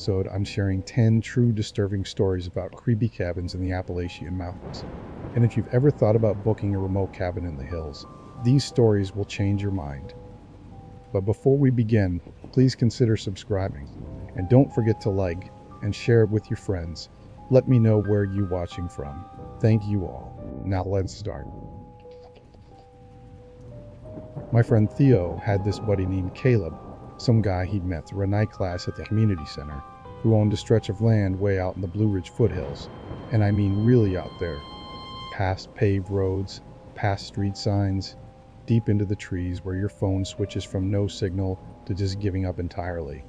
episode, I'm sharing 10 true disturbing stories about creepy cabins in the Appalachian Mountains. And if you've ever thought about booking a remote cabin in the hills, these stories will change your mind. But before we begin, please consider subscribing. And don't forget to like and share it with your friends. Let me know where you're watching from. Thank you all. Now let's start. My friend Theo had this buddy named Caleb, some guy he'd met through a night class at the community center, who owned a stretch of land way out in the Blue Ridge foothills. And I mean really out there. Past paved roads, past street signs, deep into the trees where your phone switches from no signal to just giving up entirely.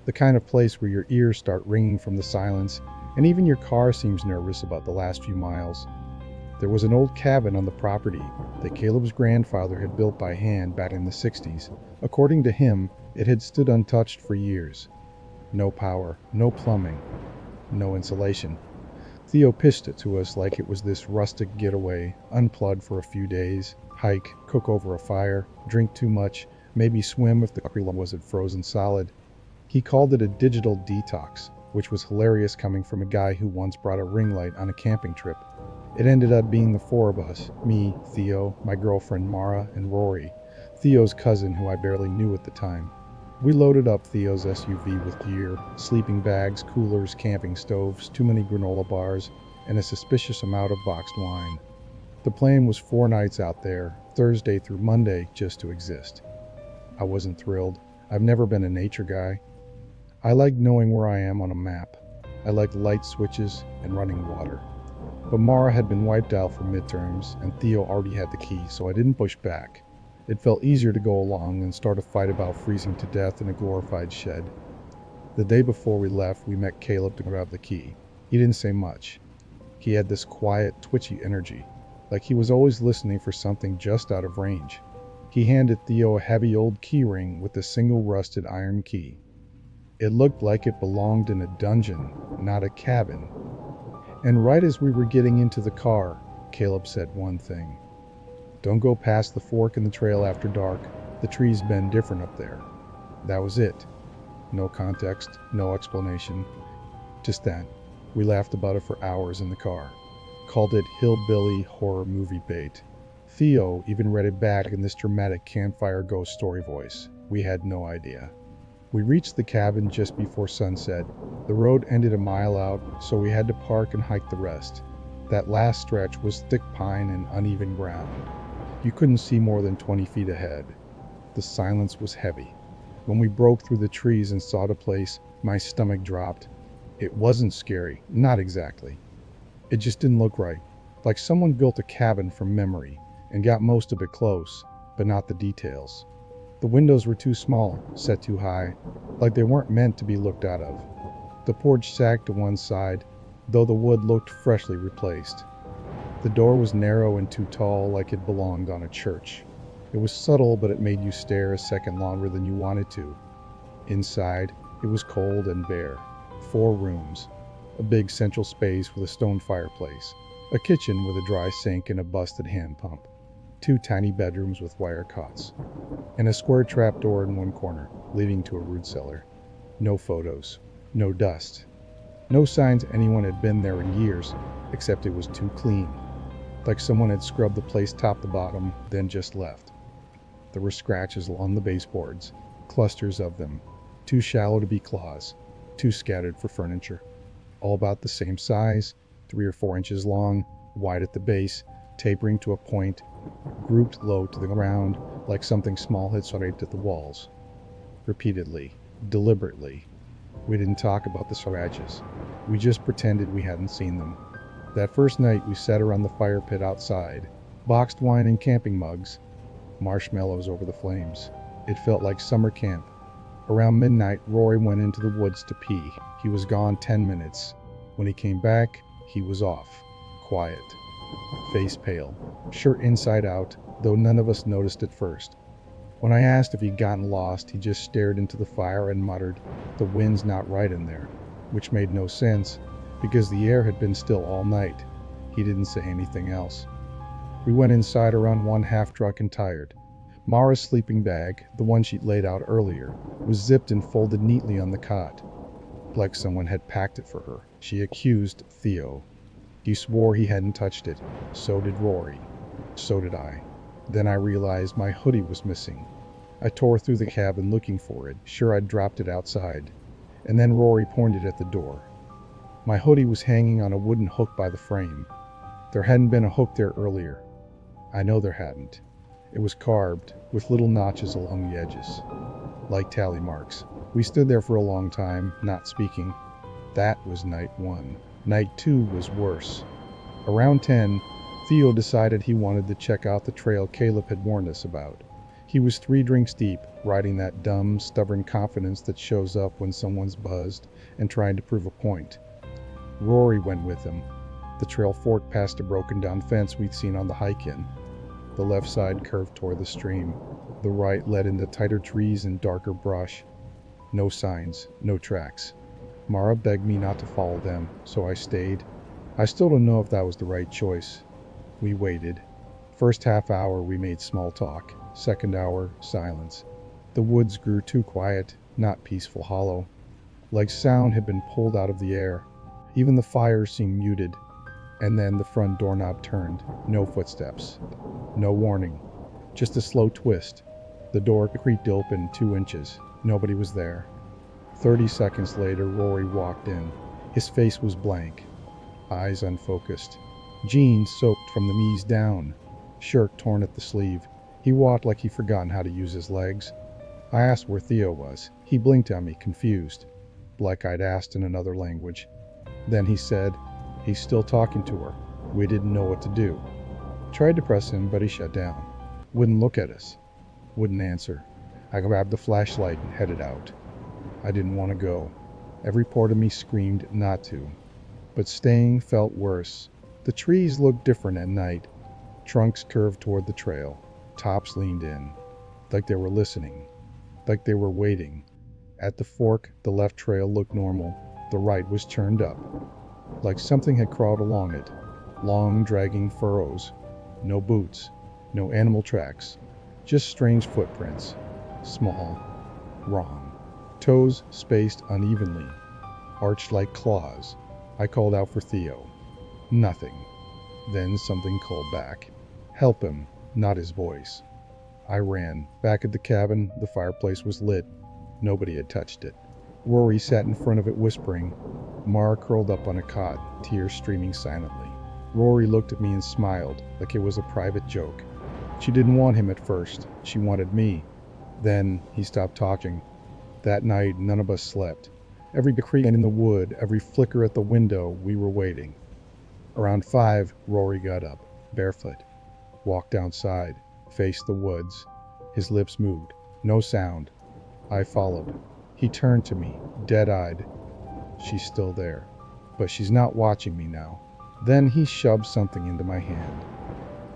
The kind of place where your ears start ringing from the silence, and even your car seems nervous about the last few miles. There was an old cabin on the property that Caleb's grandfather had built by hand back in the 60s. According to him, it had stood untouched for years. No power, no plumbing, no insulation. Theo pitched it to us like it was this rustic getaway, unplugged for a few days, hike, cook over a fire, drink too much, maybe swim if the creek wasn't frozen solid. He called it a digital detox, which was hilarious coming from a guy who once brought a ring light on a camping trip. It ended up being the four of us, me, Theo, my girlfriend Mara, and Rory, Theo's cousin who I barely knew at the time. We loaded up Theo's SUV with gear, sleeping bags, coolers, camping stoves, too many granola bars, and a suspicious amount of boxed wine. The plan was 4 nights out there, Thursday through Monday, just to exist. I wasn't thrilled. I've never been a nature guy. I like knowing where I am on a map. I like light switches and running water. But Mara had been wiped out for midterms, and Theo already had the key, so I didn't push back. It felt easier to go along than start a fight about freezing to death in a glorified shed. The day before we left, we met Caleb to grab the key. He didn't say much. He had this quiet, twitchy energy, like he was always listening for something just out of range. He handed Theo a heavy old key ring with a single rusted iron key. It looked like it belonged in a dungeon, not a cabin. And right as we were getting into the car, Caleb said one thing. "Don't go past the fork in the trail after dark. The trees bend different up there." That was it. No context, no explanation. Just that. We laughed about it for hours in the car. Called it hillbilly horror movie bait. Theo even read it back in this dramatic campfire ghost story voice. We had no idea. We reached the cabin just before sunset. The road ended a mile out, so we had to park and hike the rest. That last stretch was thick pine and uneven ground. You couldn't see more than 20 feet ahead. The silence was heavy. When we broke through the trees and saw the place, my stomach dropped. It wasn't scary, not exactly. It just didn't look right, like someone built a cabin from memory and got most of it close, but not the details. The windows were too small, set too high, like they weren't meant to be looked out of. The porch sagged to one side, though the wood looked freshly replaced. The door was narrow and too tall, like it belonged on a church. It was subtle, but it made you stare a second longer than you wanted to. Inside, it was cold and bare. 4 rooms, a big central space with a stone fireplace, a kitchen with a dry sink and a busted hand pump, 2 tiny bedrooms with wire cots, and a square trapdoor in one corner, leading to a root cellar. No photos, no dust, no signs anyone had been there in years, except it was too clean, like someone had scrubbed the place top to bottom, then just left. There were scratches along the baseboards, clusters of them, too shallow to be claws, too scattered for furniture. All about the same size, 3 or 4 inches long, wide at the base, tapering to a point, grouped low to the ground, like something small had scraped at the walls. Repeatedly, deliberately. We didn't talk about the scratches. We just pretended we hadn't seen them. That first night we sat around the fire pit outside, boxed wine and camping mugs, marshmallows over the flames. It felt like summer camp. Around midnight, Rory went into the woods to pee. He was gone 10 minutes. When he came back, he was off. Quiet. Face pale. Shirt inside out, though none of us noticed at first. When I asked if he'd gotten lost, he just stared into the fire and muttered, "The wind's not right in there," which made no sense, because the air had been still all night. He didn't say anything else. We went inside around 1/2 drunk and tired. Mara's sleeping bag, the one she'd laid out earlier, was zipped and folded neatly on the cot. like someone had packed it for her. She accused Theo. He swore he hadn't touched it. So did Rory. So did I. Then I realized my hoodie was missing. I tore through the cabin looking for it, sure I'd dropped it outside. And then Rory pointed at the door. My hoodie was hanging on a wooden hook by the frame. There hadn't been a hook there earlier. I know there hadn't. It was carved, with little notches along the edges, like tally marks. We stood there for a long time, not speaking. That was night 1. Night 2 was worse. Around 10, Theo decided he wanted to check out the trail Caleb had warned us about. He was 3 drinks deep, riding that dumb, stubborn confidence that shows up when someone's buzzed and trying to prove a point. Rory went with him. The trail forked past a broken-down fence we'd seen on the hike-in. The left side curved toward the stream. The right led into tighter trees and darker brush. No signs, no tracks. Mara begged me not to follow them, so I stayed. I still don't know if that was the right choice. We waited. First half hour we made small talk. Second hour, silence. The woods grew too quiet, not peaceful hollow. Like sound had been pulled out of the air. Even the fire seemed muted. And then the front doorknob turned. No footsteps. No warning. Just a slow twist. The door creaked open 2 inches. Nobody was there. 30 seconds later, Rory walked in. His face was blank. Eyes unfocused. Jeans soaked from the knees down. Shirt torn at the sleeve. He walked like he'd forgotten how to use his legs. I asked where Theo was. He blinked at me, confused, like I'd asked in another language. Then he said, "He's still talking to her. We didn't know what to do." Tried to press him, but he shut down. Wouldn't look at us. Wouldn't answer. I grabbed the flashlight and headed out. I didn't want to go. Every part of me screamed not to. But staying felt worse. The trees looked different at night. Trunks curved toward the trail. Tops leaned in. Like they were listening. Like they were waiting. At the fork, the left trail looked normal. The right was turned up. Like something had crawled along it. Long, dragging furrows. No boots. No animal tracks. Just strange footprints. Small. Wrong. Toes spaced unevenly. Arched like claws. I called out for Theo. Nothing. Then something called back. Help him, not his voice. I ran. Back at the cabin, the fireplace was lit. Nobody had touched it. Rory sat in front of it whispering. Mara curled up on a cot, tears streaming silently. Rory looked at me and smiled, like it was a private joke. She didn't want him at first. She wanted me. Then he stopped talking. That night, none of us slept. Every creak in the wood, every flicker at the window, we were waiting. Around 5, Rory got up, barefoot. Walked outside, faced the woods. His lips moved. No sound. I followed. He turned to me, dead-eyed. She's still there, but she's not watching me now. Then he shoved something into my hand.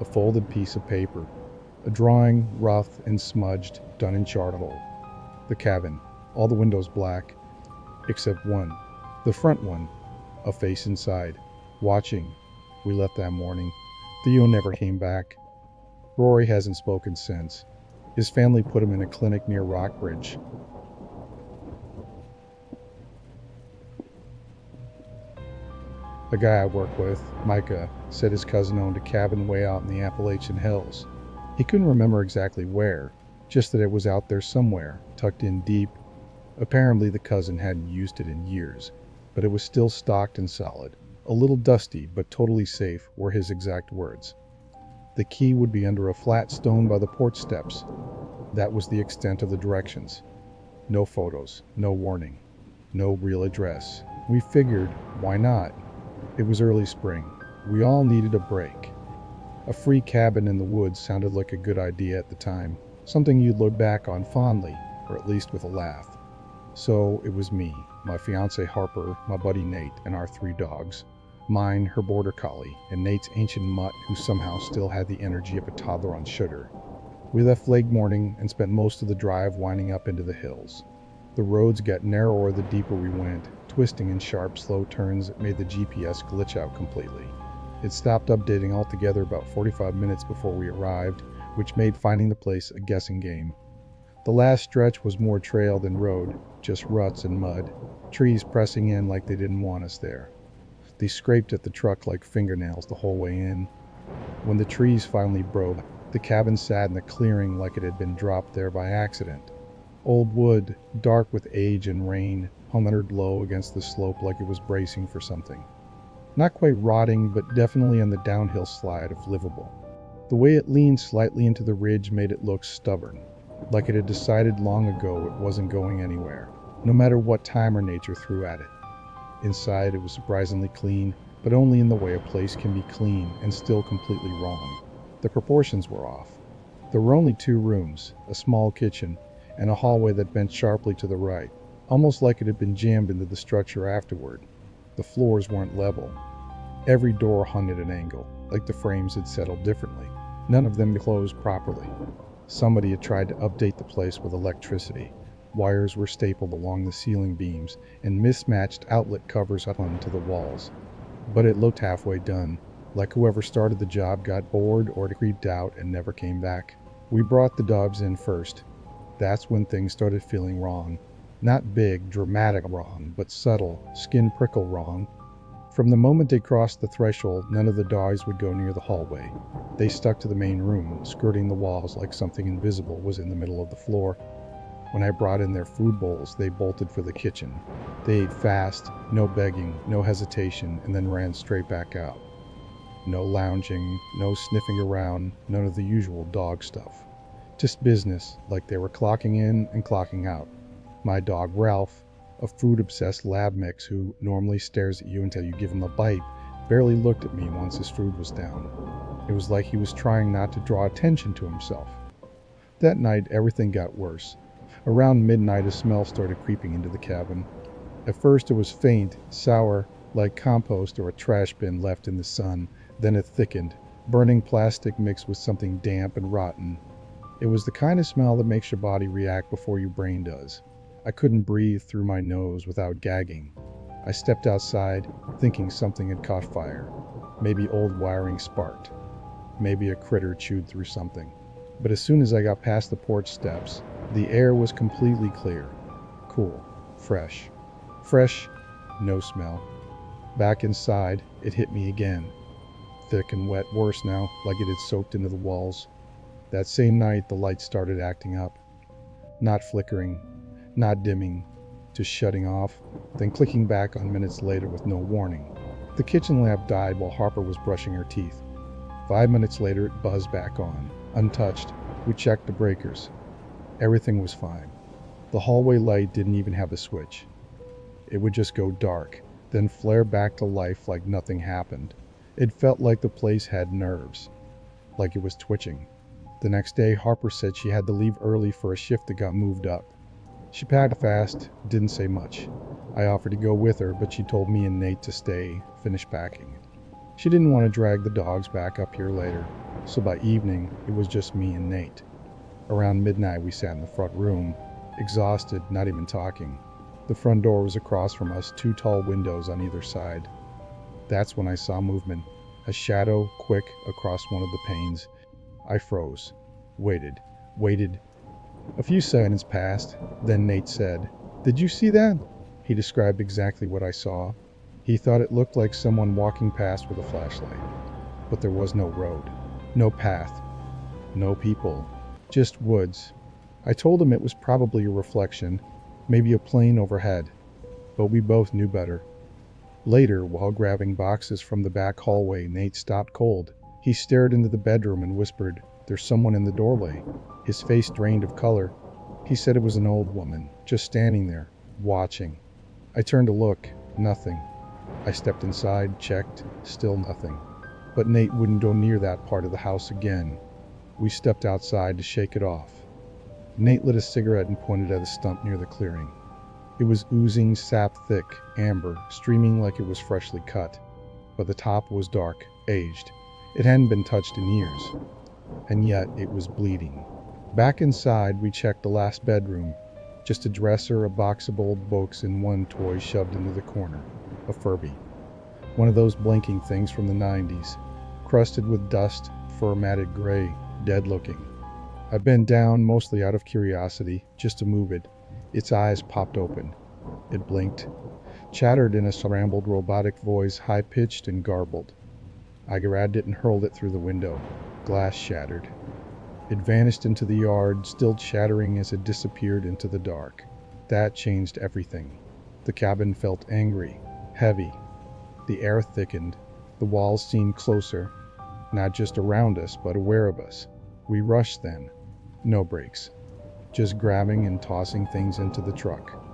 A folded piece of paper. A drawing, rough and smudged, done in charcoal. The cabin. All the windows black, except one. The front one. A face inside. Watching. We left that morning. Theo never came back. Rory hasn't spoken since. His family put him in a clinic near Rockbridge. The guy I work with, Micah, said his cousin owned a cabin way out in the Appalachian Hills. He couldn't remember exactly where, just that it was out there somewhere, tucked in deep. Apparently the cousin hadn't used it in years, but it was still stocked and solid. A little dusty, but totally safe, were his exact words. The key would be under a flat stone by the porch steps. That was the extent of the directions. No photos, no warning, no real address. We figured, why not? It was early spring. We all needed a break. A free cabin in the woods sounded like a good idea at the time, something you'd look back on fondly, or at least with a laugh. So it was me, my fiancée Harper, my buddy Nate, and our 3 dogs. Mine, her border collie, and Nate's ancient mutt who somehow still had the energy of a toddler on sugar. We left late morning and spent most of the drive winding up into the hills. The roads got narrower the deeper we went, twisting in sharp, slow turns that made the GPS glitch out completely. It stopped updating altogether about 45 minutes before we arrived, which made finding the place a guessing game. The last stretch was more trail than road, just ruts and mud, trees pressing in like they didn't want us there. They scraped at the truck like fingernails the whole way in. When the trees finally broke, the cabin sat in the clearing like it had been dropped there by accident. Old wood, dark with age and rain, hung low against the slope like it was bracing for something. Not quite rotting, but definitely on the downhill slide of livable. The way it leaned slightly into the ridge made it look stubborn, like it had decided long ago it wasn't going anywhere, no matter what time or nature threw at it. Inside it was surprisingly clean, but only in the way a place can be clean and still completely wrong. The proportions were off. There were only 2 rooms, a small kitchen, and a hallway that bent sharply to the right, almost like it had been jammed into the structure afterward. The floors weren't level. Every door hung at an angle, like the frames had settled differently. None of them closed properly. Somebody had tried to update the place with electricity. Wires were stapled along the ceiling beams, and mismatched outlet covers hung to the walls. But it looked halfway done, like whoever started the job got bored or creeped out and never came back. We brought the dogs in first. That's when things started feeling wrong. Not big, dramatic wrong, but subtle, skin prickle wrong. From the moment they crossed the threshold, none of the dogs would go near the hallway. They stuck to the main room, skirting the walls like something invisible was in the middle of the floor. When I brought in their food bowls, they bolted for the kitchen. They ate fast, no begging, no hesitation, and then ran straight back out. No lounging, no sniffing around, none of the usual dog stuff. Just business, like they were clocking in and clocking out. My dog Ralph, a food-obsessed lab mix who normally stares at you until you give him a bite, barely looked at me once his food was down. It was like he was trying not to draw attention to himself. That night, everything got worse. Around midnight, a smell started creeping into the cabin. At first it was faint, sour, like compost or a trash bin left in the sun. Then it thickened, burning plastic mixed with something damp and rotten. It was the kind of smell that makes your body react before your brain does. I couldn't breathe through my nose without gagging. I stepped outside, thinking something had caught fire. Maybe old wiring sparked. Maybe a critter chewed through something. But as soon as I got past the porch steps, the air was completely clear. Cool. Fresh. Fresh, no smell. Back inside, it hit me again. Thick and wet, worse now, like it had soaked into the walls. That same night, the lights started acting up. Not flickering, not dimming, just shutting off, then clicking back on minutes later with no warning. The kitchen lamp died while Harper was brushing her teeth. 5 minutes later, it buzzed back on, untouched. We checked the breakers. Everything was fine. The hallway light didn't even have a switch. It would just go dark, then flare back to life like nothing happened. It felt like the place had nerves, like it was twitching. The next day, Harper said she had to leave early for a shift that got moved up. She packed fast, didn't say much. I offered to go with her, but she told me and Nate to stay, finish packing. She didn't want to drag the dogs back up here later, so by evening, it was just me and Nate. Around midnight, we sat in the front room, exhausted, not even talking. The front door was across from us, 2 tall windows on either side. That's when I saw movement, a shadow, quick, across one of the panes. I froze, waited. A few seconds passed, then Nate said, "Did you see that?" He described exactly what I saw. He thought it looked like someone walking past with a flashlight. But there was no road, no path, no people, just woods. I told him it was probably a reflection, maybe a plane overhead, but we both knew better. Later, while grabbing boxes from the back hallway, Nate stopped cold. He stared into the bedroom and whispered, "There's someone in the doorway." His face drained of color. He said it was an old woman, just standing there, watching. I turned to look, nothing. I stepped inside, checked, still nothing. But Nate wouldn't go near that part of the house again. We stepped outside to shake it off. Nate lit a cigarette and pointed at a stump near the clearing. It was oozing sap thick, amber, streaming like it was freshly cut. But the top was dark, aged. It hadn't been touched in years. And yet it was bleeding. Back inside, we checked the last bedroom. Just a dresser, a box of old books, and one toy shoved into the corner. A Furby. One of those blinking things from the 90s. Crusted with dust, fur matted gray, dead looking. I bent down, mostly out of curiosity, just to move it. Its eyes popped open. It blinked, chattered in a scrambled robotic voice, high-pitched and garbled. I grabbed it and hurled it through the window. Glass shattered. It vanished into the yard, still chattering as it disappeared into the dark. That changed everything. The cabin felt angry, heavy. The air thickened. The walls seemed closer, not just around us, but aware of us. We rushed then. No brakes. Just grabbing and tossing things into the truck.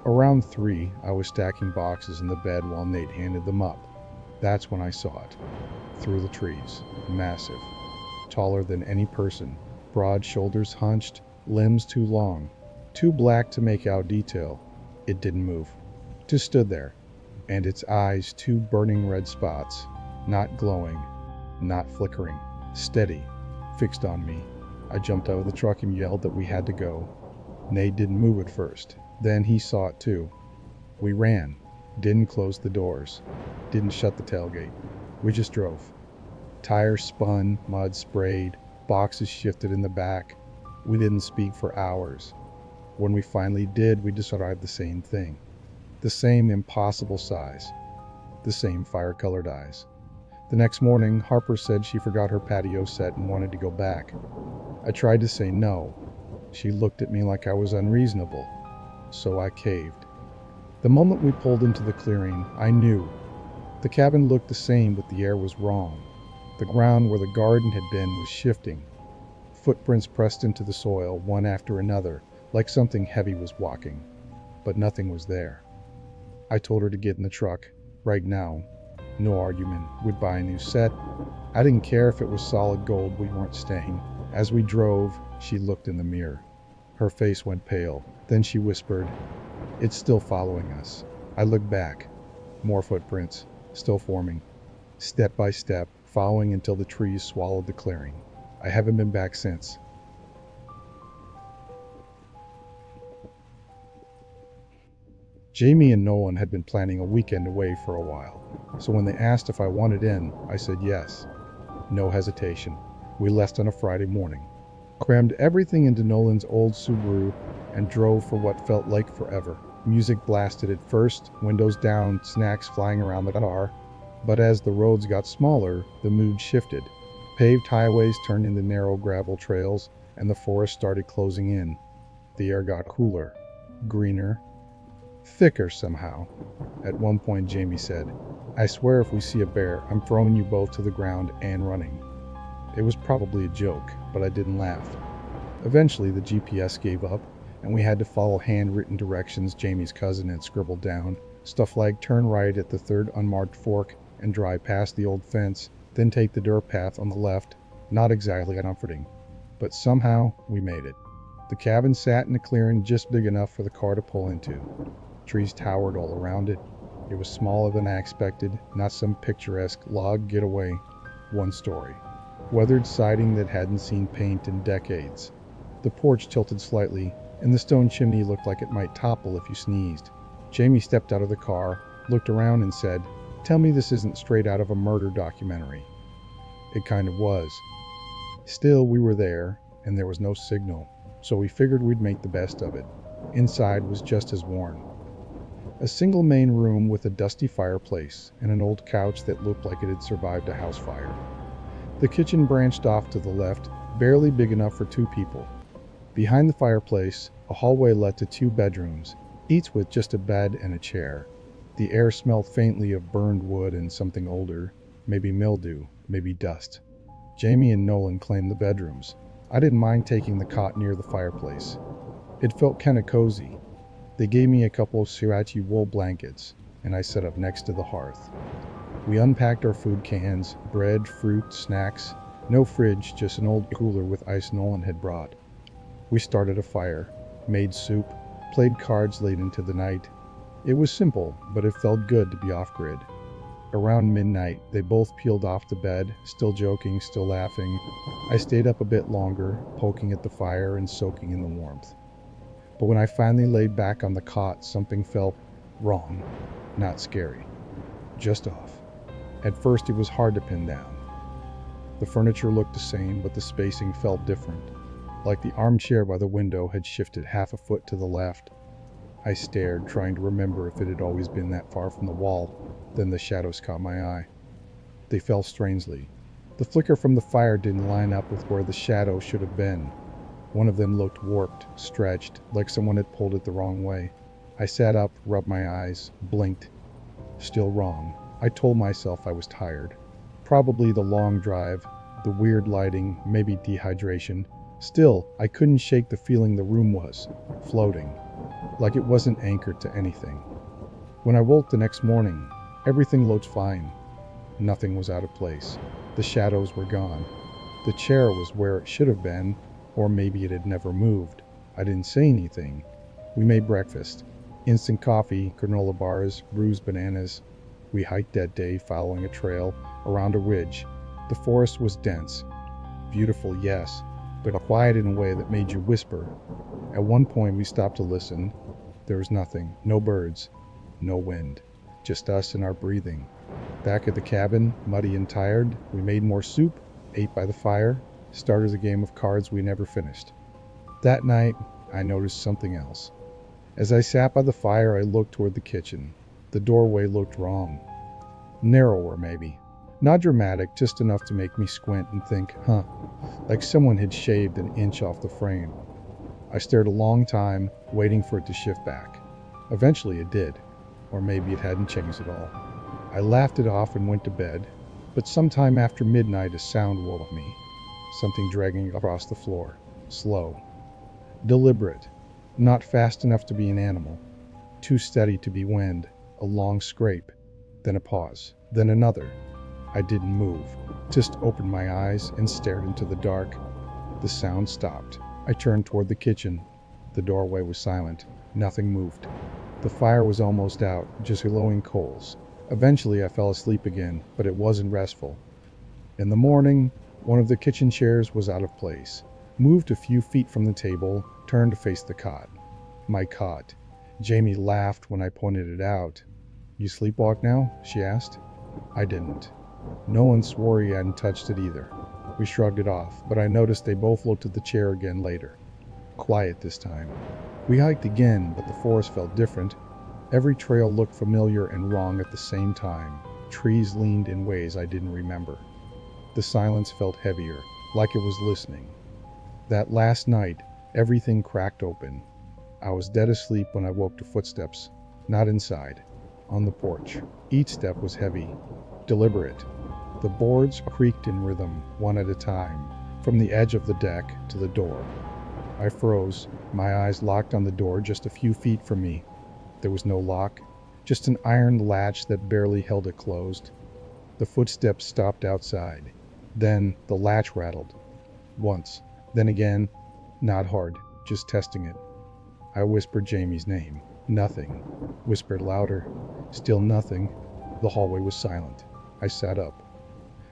Around 3, I was stacking boxes in the bed while Nate handed them up. That's when I saw it. Through the trees. Massive. Taller than any person. Broad shoulders hunched, limbs too long. Too black to make out detail. It didn't move. Just stood there. And its eyes, 2 burning red spots. Not glowing. Not flickering. Steady. Fixed on me. I jumped out of the truck and yelled that we had to go. Nate didn't move at first. Then he saw it too. We ran. Didn't close the doors. Didn't shut the tailgate. We just drove. Tires spun, mud sprayed, boxes shifted in the back. We didn't speak for hours. When we finally did, we described the same thing. The same impossible size. The same fire-colored eyes. The next morning, Harper said she forgot her patio set and wanted to go back. I tried to say no. She looked at me like I was unreasonable. So I caved. The moment we pulled into the clearing, I knew. The cabin looked the same, but the air was wrong. The ground where the garden had been was shifting. Footprints pressed into the soil, one after another, like something heavy was walking. But nothing was there. I told her to get in the truck, right now. No argument. We'd buy a new set. I didn't care if it was solid gold, we weren't staying. As we drove, she looked in the mirror. Her face went pale. Then she whispered, "It's still following us." I looked back. More footprints, still forming. Step by step, following until the trees swallowed the clearing. I haven't been back since. Jamie and Nolan had been planning a weekend away for a while, so when they asked if I wanted in, I said yes. No hesitation. We left on a Friday morning, crammed everything into Nolan's old Subaru, and drove for what felt like forever. Music blasted at first, windows down, snacks flying around the car, but as the roads got smaller, the mood shifted. Paved highways turned into narrow gravel trails, and the forest started closing in. The air got cooler, greener, thicker somehow. At one point, Jamie said, "I swear if we see a bear, I'm throwing you both to the ground and running." It was probably a joke, but I didn't laugh. Eventually, the GPS gave up, and we had to follow handwritten directions Jamie's cousin had scribbled down. Stuff like turn right at the 3rd unmarked fork and drive past the old fence, then take the dirt path on the left. Not exactly comforting, but somehow we made it. The cabin sat in a clearing just big enough for the car to pull into. Trees towered all around it. It was smaller than I expected, not some picturesque log getaway. One story. Weathered siding that hadn't seen paint in decades. The porch tilted slightly, and the stone chimney looked like it might topple if you sneezed. Jamie stepped out of the car, looked around and said, "Tell me this isn't straight out of a murder documentary." It kind of was. Still, we were there, and there was no signal, so we figured we'd make the best of it. Inside was just as worn. A single main room with a dusty fireplace and an old couch that looked like it had survived a house fire. The kitchen branched off to the left, barely big enough for 2 people. Behind the fireplace, a hallway led to 2 bedrooms, each with just a bed and a chair. The air smelled faintly of burned wood and something older, maybe mildew, maybe dust. Jamie and Nolan claimed the bedrooms. I didn't mind taking the cot near the fireplace. It felt kinda cozy. They gave me a couple of sriracha wool blankets, and I sat up next to the hearth. We unpacked our food cans, bread, fruit, snacks. No fridge, just an old cooler with ice Nolan had brought. We started a fire, made soup, played cards late into the night. It was simple, but it felt good to be off-grid. Around midnight, they both peeled off the bed, still joking, still laughing. I stayed up a bit longer, poking at the fire and soaking in the warmth. But when I finally laid back on the cot, something felt wrong. Not scary. Just off. At first, it was hard to pin down. The furniture looked the same, but the spacing felt different. like the armchair by the window had shifted half a foot to the left. I stared, trying to remember if it had always been that far from the wall. Then the shadows caught my eye. They fell strangely. The flicker from the fire didn't line up with where the shadow should have been. One of them looked warped, stretched, like someone had pulled it the wrong way. I sat up, rubbed my eyes, blinked. Still wrong. I told myself I was tired. Probably the long drive, the weird lighting, maybe dehydration. Still, I couldn't shake the feeling the room was floating, like it wasn't anchored to anything. When I woke the next morning, everything looked fine. Nothing was out of place. The shadows were gone. The chair was where it should have been, or maybe it had never moved. I didn't say anything. We made breakfast. Instant coffee, granola bars, bruised bananas. We hiked that day following a trail around a ridge. The forest was dense. Beautiful, yes, but quiet in a way that made you whisper. At one point we stopped to listen. There was nothing, no birds, no wind, just us and our breathing. Back at the cabin, muddy and tired, we made more soup, ate by the fire, started a game of cards we never finished. That night, I noticed something else. As I sat by the fire, I looked toward the kitchen. The doorway looked wrong. Narrower, maybe. Not dramatic, just enough to make me squint and think, like someone had shaved an inch off the frame. I stared a long time, waiting for it to shift back. Eventually it did, or maybe it hadn't changed at all. I laughed it off and went to bed, but sometime after midnight a sound woke me. Something dragging across the floor. Slow. Deliberate. Not fast enough to be an animal. Too steady to be wind. A long scrape. Then a pause. Then another. I didn't move. Just opened my eyes and stared into the dark. The sound stopped. I turned toward the kitchen. The doorway was silent. Nothing moved. The fire was almost out, just glowing coals. Eventually I fell asleep again, but it wasn't restful. In the morning, one of the kitchen chairs was out of place. Moved a few feet from the table, turned to face the cot. My cot. Jamie laughed when I pointed it out. "You sleepwalk now?" she asked. I didn't. No one swore he hadn't touched it either. We shrugged it off, but I noticed they both looked at the chair again later. Quiet this time. We hiked again, but the forest felt different. Every trail looked familiar and wrong at the same time. Trees leaned in ways I didn't remember. The silence felt heavier, like it was listening. That last night, everything cracked open. I was dead asleep when I woke to footsteps, not inside, on the porch. Each step was heavy, deliberate. The boards creaked in rhythm, one at a time, from the edge of the deck to the door. I froze, my eyes locked on the door just a few feet from me. There was no lock, just an iron latch that barely held it closed. The footsteps stopped outside. Then the latch rattled. Once, then again, not hard, just testing it. I whispered Jamie's name. Nothing. Whispered louder. Still nothing. The hallway was silent. I sat up.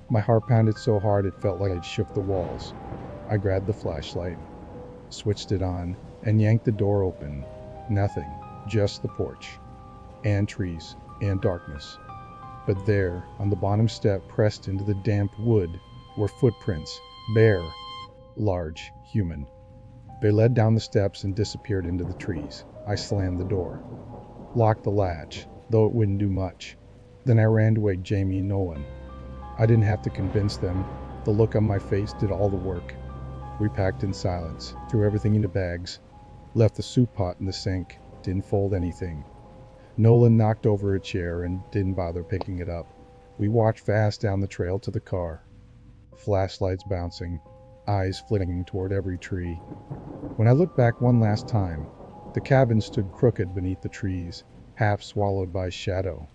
My heart pounded so hard it felt like I'd shook the walls. I grabbed the flashlight, switched it on, and yanked the door open. Nothing. Just the porch. And trees. And darkness. But there, on the bottom step pressed into the damp wood, were footprints. Bare. Large. Human. They led down the steps and disappeared into the trees. I slammed the door. Locked the latch, though it wouldn't do much. Then I ran to wake Jamie and Nolan. I didn't have to convince them. The look on my face did all the work. We packed in silence, threw everything into bags, left the soup pot in the sink, didn't fold anything. Nolan knocked over a chair and didn't bother picking it up. We walked fast down the trail to the car. Flashlights bouncing, eyes flitting toward every tree. When I looked back one last time, the cabin stood crooked beneath the trees, half swallowed by shadow.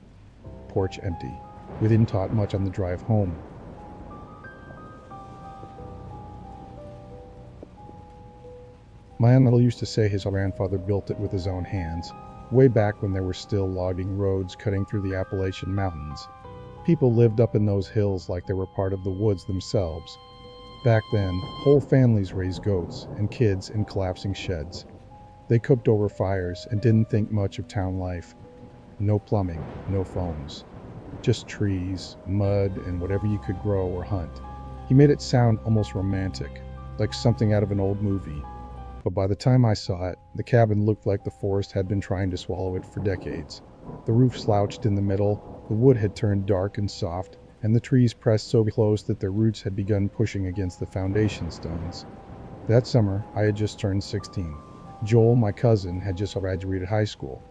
Porch empty. We didn't talk much on the drive home. My uncle used to say his grandfather built it with his own hands, way back when there were still logging roads cutting through the Appalachian Mountains. People lived up in those hills like they were part of the woods themselves. Back then, whole families raised goats and kids in collapsing sheds. They cooked over fires and didn't think much of town life. No plumbing, no phones. Just trees, mud, and whatever you could grow or hunt. He made it sound almost romantic, like something out of an old movie. But by the time I saw it, the cabin looked like the forest had been trying to swallow it for decades. The roof slouched in the middle, the wood had turned dark and soft, and the trees pressed so close that their roots had begun pushing against the foundation stones. That summer, I had just turned 16. Joel, my cousin, had just graduated high school.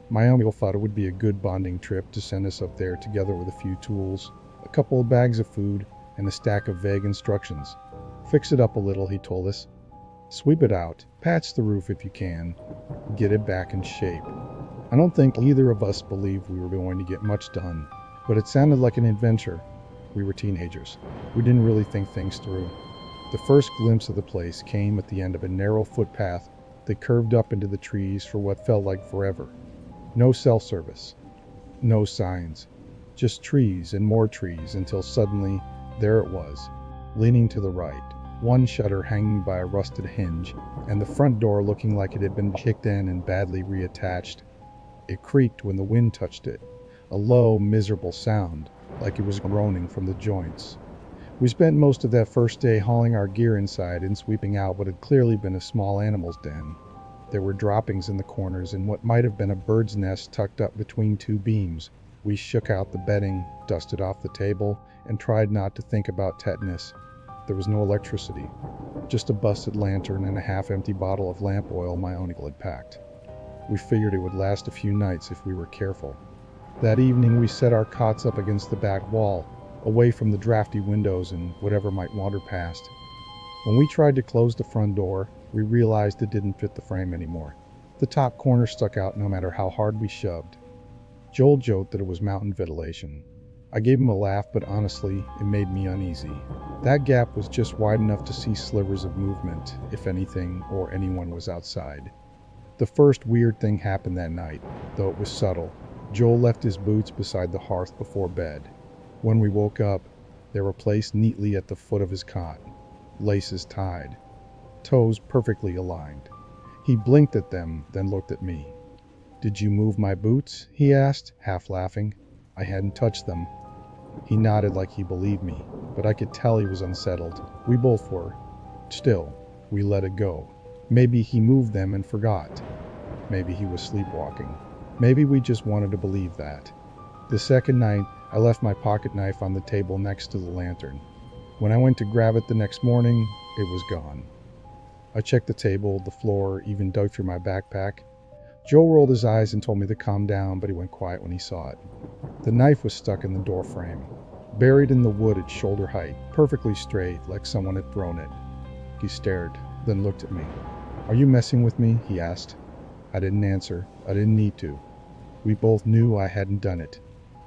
My uncle thought it would be a good bonding trip to send us up there together with a few tools, a couple of bags of food, and a stack of vague instructions. Fix it up a little, he told us. Sweep it out, patch the roof if you can, get it back in shape. I don't think either of us believed we were going to get much done, but it sounded like an adventure. We were teenagers. We didn't really think things through. The first glimpse of the place came at the end of a narrow footpath that curved up into the trees for what felt like forever. No self-service, no signs, just trees and more trees until suddenly, there it was, leaning to the right, one shutter hanging by a rusted hinge, and the front door looking like it had been kicked in and badly reattached. It creaked when the wind touched it, a low, miserable sound, like it was groaning from the joints. We spent most of that first day hauling our gear inside and sweeping out what had clearly been a small animal's den. There were droppings in the corners and what might have been a bird's nest tucked up between two beams. We shook out the bedding, dusted off the table, and tried not to think about tetanus. There was no electricity, just a busted lantern and a half-empty bottle of lamp oil my uncle had packed. We figured it would last a few nights if we were careful. That evening we set our cots up against the back wall, away from the drafty windows and whatever might wander past. When we tried to close the front door, we realized it didn't fit the frame anymore. The top corner stuck out no matter how hard we shoved. Joel joked that it was mountain ventilation. I gave him a laugh, but honestly, it made me uneasy. That gap was just wide enough to see slivers of movement, if anything or anyone was outside. The first weird thing happened that night, though it was subtle. Joel left his boots beside the hearth before bed. When we woke up, they were placed neatly at the foot of his cot, laces tied, toes perfectly aligned. He blinked at them, then looked at me. "Did you move my boots?" he asked, half laughing. I hadn't touched them. He nodded like he believed me, but I could tell he was unsettled. We both were. Still, we let it go. Maybe he moved them and forgot. Maybe he was sleepwalking. Maybe we just wanted to believe that. The second night, I left my pocket knife on the table next to the lantern. When I went to grab it the next morning, it was gone. I checked the table, the floor, even dug through my backpack. Joel rolled his eyes and told me to calm down, but he went quiet when he saw it. The knife was stuck in the door frame, buried in the wood at shoulder height, perfectly straight, like someone had thrown it. He stared, then looked at me. "Are you messing with me?" he asked. I didn't answer. I didn't need to. We both knew I hadn't done it.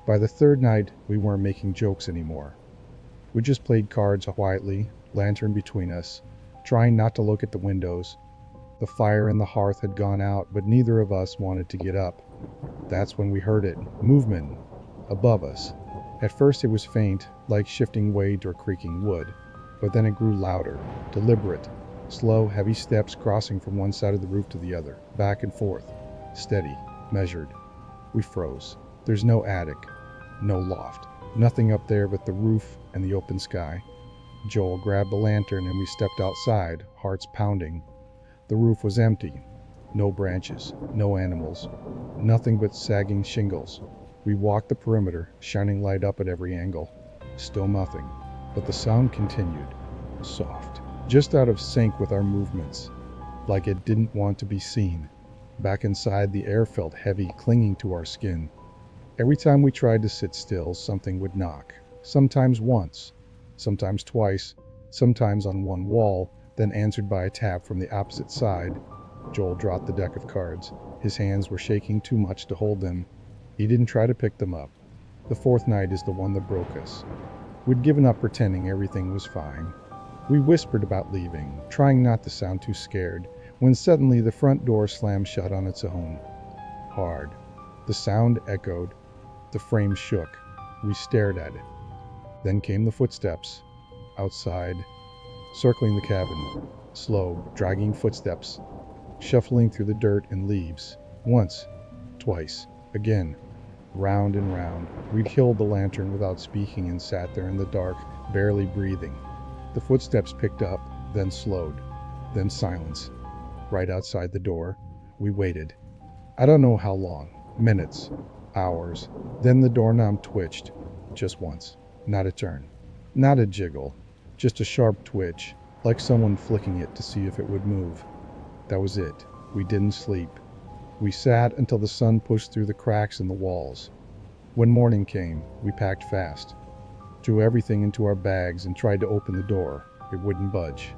By the third night, we weren't making jokes anymore. We just played cards quietly, lantern between us, trying not to look at the windows. The fire in the hearth had gone out, but neither of us wanted to get up. That's when we heard it. Movement. Above us. At first it was faint, like shifting weight or creaking wood, but then it grew louder, deliberate. Slow, heavy steps crossing from one side of the roof to the other, back and forth. Steady, measured. We froze. There's no attic, no loft. Nothing up there but the roof and the open sky. Joel grabbed the lantern and we stepped outside, hearts pounding. The roof was empty. No branches, no animals, nothing but sagging shingles. We walked the perimeter, shining light up at every angle. Still nothing. But the sound continued, soft, just out of sync with our movements, like it didn't want to be seen. Back inside, the air felt heavy, clinging to our skin. Every time we tried to sit still, something would knock. Sometimes once, sometimes twice, sometimes on one wall, then answered by a tap from the opposite side. Joel dropped the deck of cards. His hands were shaking too much to hold them. He didn't try to pick them up. The fourth night is the one that broke us. We'd given up pretending everything was fine. We whispered about leaving, trying not to sound too scared, when suddenly the front door slammed shut on its own. Hard. The sound echoed. The frame shook. We stared at it. Then came the footsteps. Outside. Circling the cabin. Slow, dragging footsteps. Shuffling through the dirt and leaves. Once. Twice. Again. Round and round. We'd killed the lantern without speaking and sat there in the dark, barely breathing. The footsteps picked up. then slowed, then silence. Right outside the door, we waited. I don't know how long, minutes, hours. Then the doorknob twitched, just once. Not a turn, not a jiggle, just a sharp twitch, like someone flicking it to see if it would move. That was it. We didn't sleep. We sat until the sun pushed through the cracks in the walls. When morning came, we packed fast, threw everything into our bags and tried to open the door. It wouldn't budge.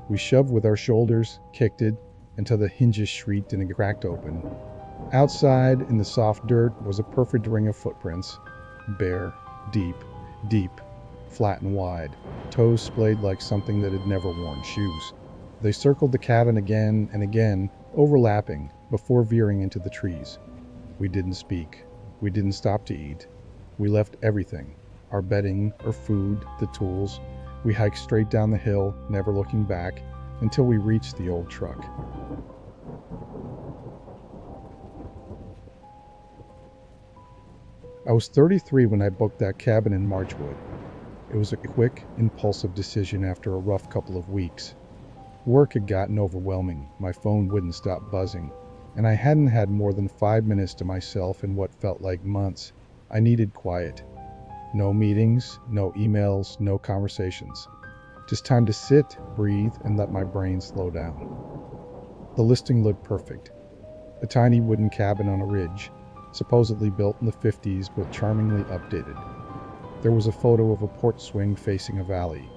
We shoved with our shoulders, kicked it, until the hinges shrieked and it cracked open. Outside, in the soft dirt, was a perfect ring of footprints. Bare, deep, deep, flat and wide, toes splayed like something that had never worn shoes. They circled the cabin again and again, overlapping, before veering into the trees. We didn't speak. We didn't stop to eat. We left everything, our bedding, our food, the tools. We hiked straight down the hill, never looking back, until we reached the old truck. I was 33 when I booked that cabin in Marchwood. It was a quick, impulsive decision after a rough couple of weeks. Work had gotten overwhelming, my phone wouldn't stop buzzing, and I hadn't had more than 5 minutes to myself in what felt like months. I needed quiet. No meetings, no emails, no conversations. Just time to sit, breathe, and let my brain slow down. The listing looked perfect. A tiny wooden cabin on a ridge, supposedly built in the 50s but charmingly updated. There was a photo of a porch swing facing a valley,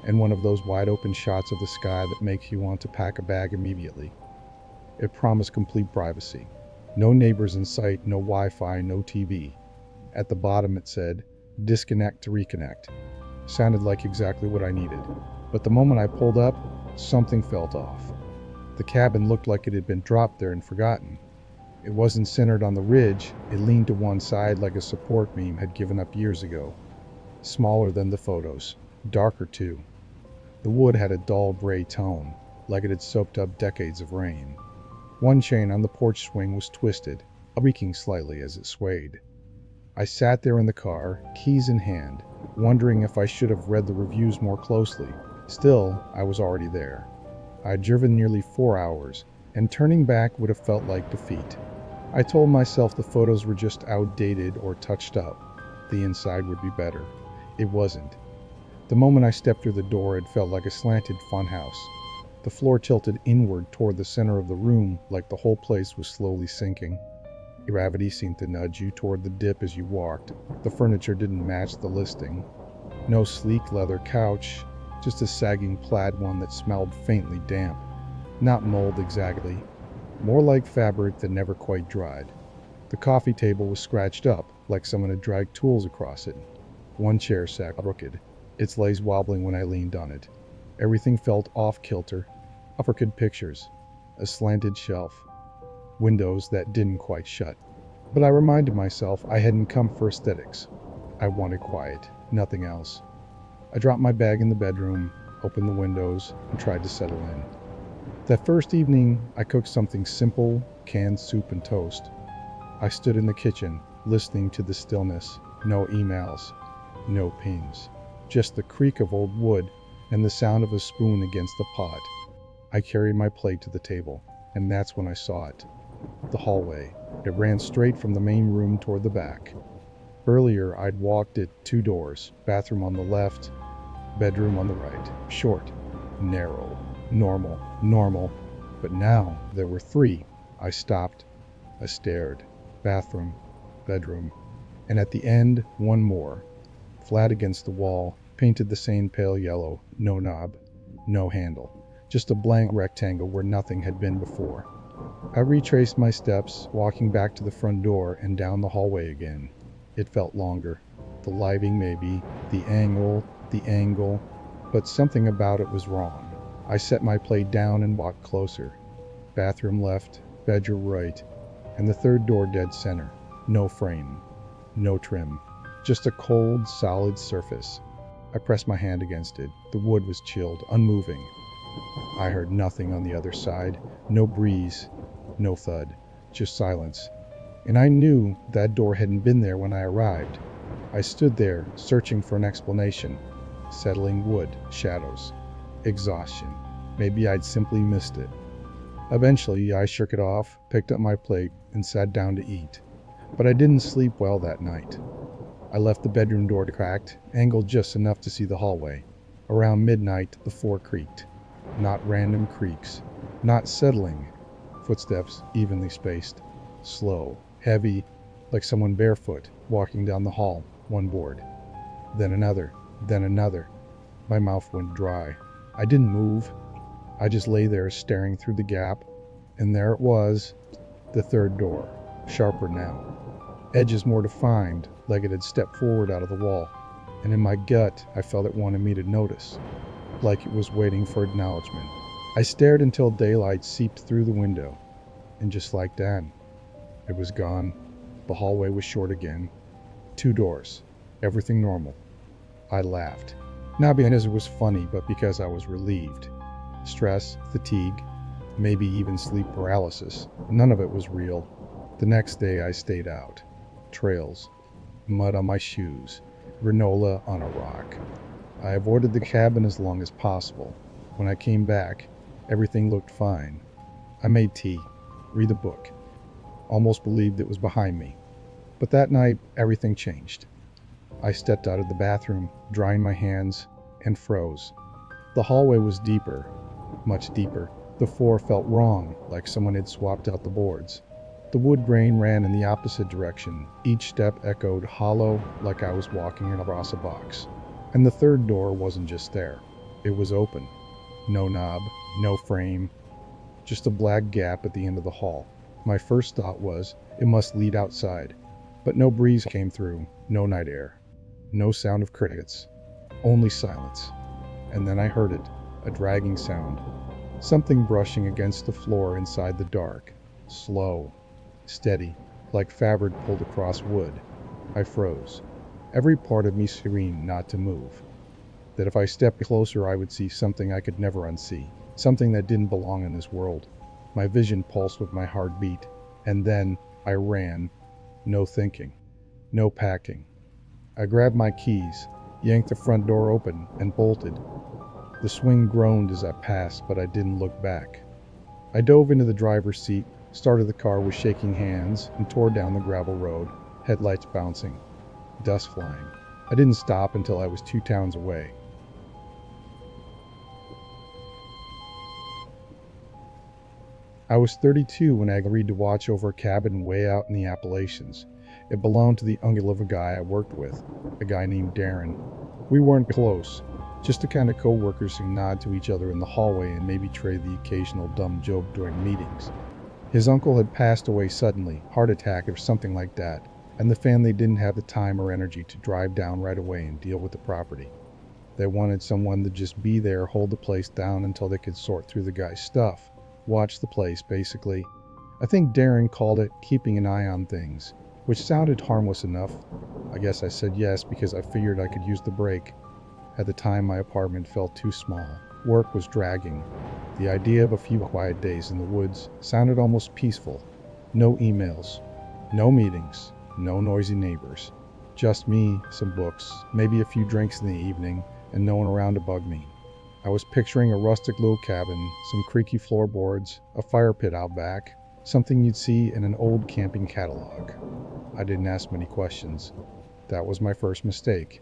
and one of those wide-open shots of the sky that makes you want to pack a bag immediately. It promised complete privacy. No neighbors in sight, no Wi-Fi, no TV. At the bottom it said, "Disconnect to reconnect." Sounded like exactly what I needed. But the moment I pulled up, something felt off. The cabin looked like it had been dropped there and forgotten. It wasn't centered on the ridge, it leaned to one side like a support beam had given up years ago. Smaller than the photos, darker too. The wood had a dull gray tone, like it had soaked up decades of rain. One chain on the porch swing was twisted, creaking slightly as it swayed. I sat there in the car, keys in hand, wondering if I should have read the reviews more closely. Still, I was already there. I had driven nearly 4 hours, and turning back would have felt like defeat. I told myself the photos were just outdated or touched up. The inside would be better. It wasn't. The moment I stepped through the door, it felt like a slanted funhouse. The floor tilted inward toward the center of the room, like the whole place was slowly sinking. Gravity seemed to nudge you toward the dip as you walked. The furniture didn't match the listing. No sleek leather couch, just a sagging plaid one that smelled faintly damp. Not mold exactly, more like fabric that never quite dried. The coffee table was scratched up, like someone had dragged tools across it. One chair sat crooked, its legs wobbling when I leaned on it. Everything felt off-kilter. Uppercut pictures, a slanted shelf, windows that didn't quite shut. But I reminded myself I hadn't come for aesthetics. I wanted quiet, nothing else. I dropped my bag in the bedroom, opened the windows, and tried to settle in. That first evening, I cooked something simple, canned soup and toast. I stood in the kitchen, listening to the stillness. No emails, no pings. Just the creak of old wood and the sound of a spoon against the pot. I carried my plate to the table, and that's when I saw it. The hallway. It ran straight from the main room toward the back. Earlier, I'd walked it 2 doors, bathroom on the left, bedroom on the right. Short, narrow, normal. But now there were 3. I stopped. I stared. Bathroom, bedroom, and at the end, one more. Flat against the wall, painted the same pale yellow, no knob, no handle. Just a blank rectangle where nothing had been before. I retraced my steps, walking back to the front door and down the hallway again. It felt longer. The lighting maybe, the angle, but something about it was wrong. I set my plate down and walked closer. Bathroom left, bedroom right, and the third door dead center. No frame, no trim, just a cold, solid surface. I pressed my hand against it. The wood was chilled, unmoving. I heard nothing on the other side, no breeze, no thud, just silence. And I knew that door hadn't been there when I arrived. I stood there, searching for an explanation. Settling wood, shadows, exhaustion. Maybe I'd simply missed it. Eventually, I shook it off, picked up my plate, and sat down to eat. But I didn't sleep well that night. I left the bedroom door cracked, angled just enough to see the hallway. Around midnight, the floor creaked. Not random creaks. Not settling. Footsteps evenly spaced. Slow. Heavy. Like someone barefoot, walking down the hall, one board. Then another. Then another. My mouth went dry. I didn't move. I just lay there staring through the gap. And there it was. The third door. Sharper now. Edges more defined, like it had stepped forward out of the wall, and in my gut I felt it wanted me to notice, like it was waiting for acknowledgement. I stared until daylight seeped through the window, and just like that, it was gone. The hallway was short again. 2 doors. Everything normal. I laughed. Not because it was funny, but because I was relieved. Stress, fatigue, maybe even sleep paralysis. None of it was real. The next day I stayed out. Trails, mud on my shoes, granola on a rock. I avoided the cabin as long as possible. When I came back, everything looked fine. I made tea, read a book, almost believed it was behind me. But that night, everything changed. I stepped out of the bathroom, drying my hands, and froze. The hallway was deeper, much deeper. The floor felt wrong, like someone had swapped out the boards. The wood grain ran in the opposite direction. Each step echoed hollow, like I was walking across a box. And the third door wasn't just there. It was open. No knob, no frame, just a black gap at the end of the hall. My first thought was, it must lead outside. But no breeze came through, no night air, no sound of crickets, only silence. And then I heard it, a dragging sound. Something brushing against the floor inside the dark. Slow. Steady, like fabric pulled across wood. I froze. Every part of me screamed not to move. That if I stepped closer I would see something I could never unsee. Something that didn't belong in this world. My vision pulsed with my heartbeat. And then I ran. No thinking. No packing. I grabbed my keys, yanked the front door open, and bolted. The swing groaned as I passed, but I didn't look back. I dove into the driver's seat, started the car with shaking hands, and tore down the gravel road, headlights bouncing, dust flying. I didn't stop until I was 2 towns away. I was 32 when I agreed to watch over a cabin way out in the Appalachians. It belonged to the uncle of a guy I worked with, a guy named Darren. We weren't close, just the kind of co-workers who nod to each other in the hallway and maybe trade the occasional dumb joke during meetings. His uncle had passed away suddenly, heart attack or something like that, and the family didn't have the time or energy to drive down right away and deal with the property. They wanted someone to just be there, hold the place down until they could sort through the guy's stuff. Watch the place, basically. I think Darren called it keeping an eye on things, which sounded harmless enough. I guess I said yes because I figured I could use the break. At the time, my apartment felt too small. Work was dragging. The idea of a few quiet days in the woods sounded almost peaceful. No emails, no meetings, no noisy neighbors. Just me, some books, maybe a few drinks in the evening, and no one around to bug me. I was picturing a rustic little cabin, some creaky floorboards, a fire pit out back, something you'd see in an old camping catalog. I didn't ask many questions. That was my first mistake.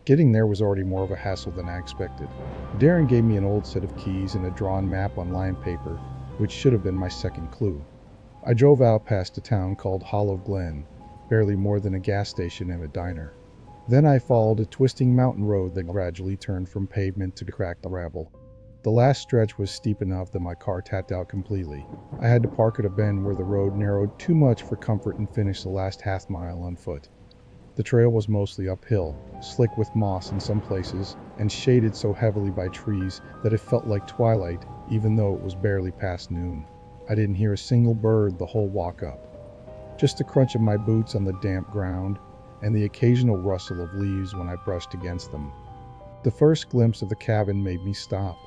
Getting there was already more of a hassle than I expected. Darren gave me an old set of keys and a drawn map on lined paper, which should have been my second clue. I drove out past a town called Hollow Glen, barely more than a gas station and a diner. Then I followed a twisting mountain road that gradually turned from pavement to cracked gravel. The last stretch was steep enough that my car tapped out completely. I had to park at a bend where the road narrowed too much for comfort and finish the last half mile on foot. The trail was mostly uphill, slick with moss in some places, and shaded so heavily by trees that it felt like twilight, even though it was barely past noon. I didn't hear a single bird the whole walk up. Just the crunch of my boots on the damp ground, and the occasional rustle of leaves when I brushed against them. The first glimpse of the cabin made me stop.